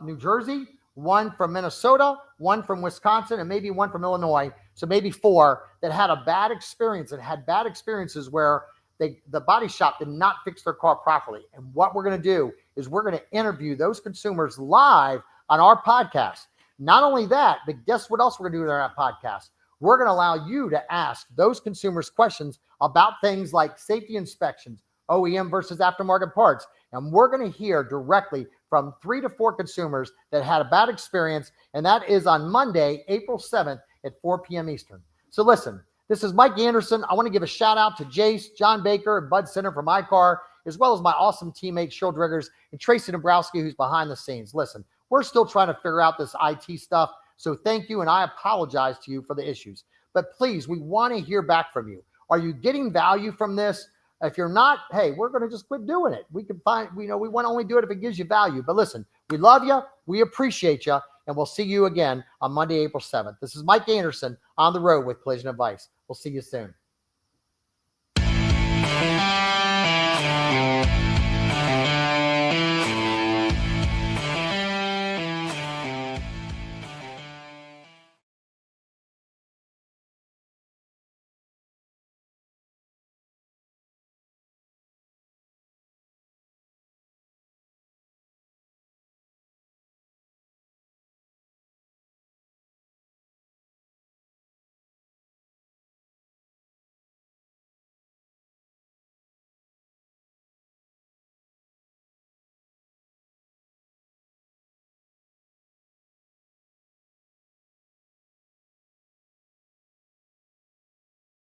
New Jersey, one from Minnesota, one from Wisconsin, and maybe one from Illinois. So maybe 4 that had a bad experience and had bad experiences where the body shop did not fix their car properly. And what we're going to do is we're going to interview those consumers live on our podcast. Not only that, but guess what else we're going to do in our podcast? We're going to allow you to ask those consumers questions about things like safety inspections, OEM versus aftermarket parts. And we're going to hear directly from 3 to 4 consumers that had a bad experience. And that is on Monday, April 7th at 4 p.m. Eastern. So listen, this is Mike Anderson. I want to give a shout out to Jace, John Baker, and Bud Center for my car, as well as my awesome teammate, Sheryl Driggers, and Tracy Dabrowski, who's behind the scenes. Listen, we're still trying to figure out this IT stuff. So thank you. And I apologize to you for the issues, but please, we want to hear back from you. Are you getting value from this? If you're not, hey, we're going to just quit doing it. We want to only do it if it gives you value. But listen, we love you. We appreciate you. And we'll see you again on Monday, April 7th. This is Mike Anderson on the road with Collision Advice. We'll see you soon.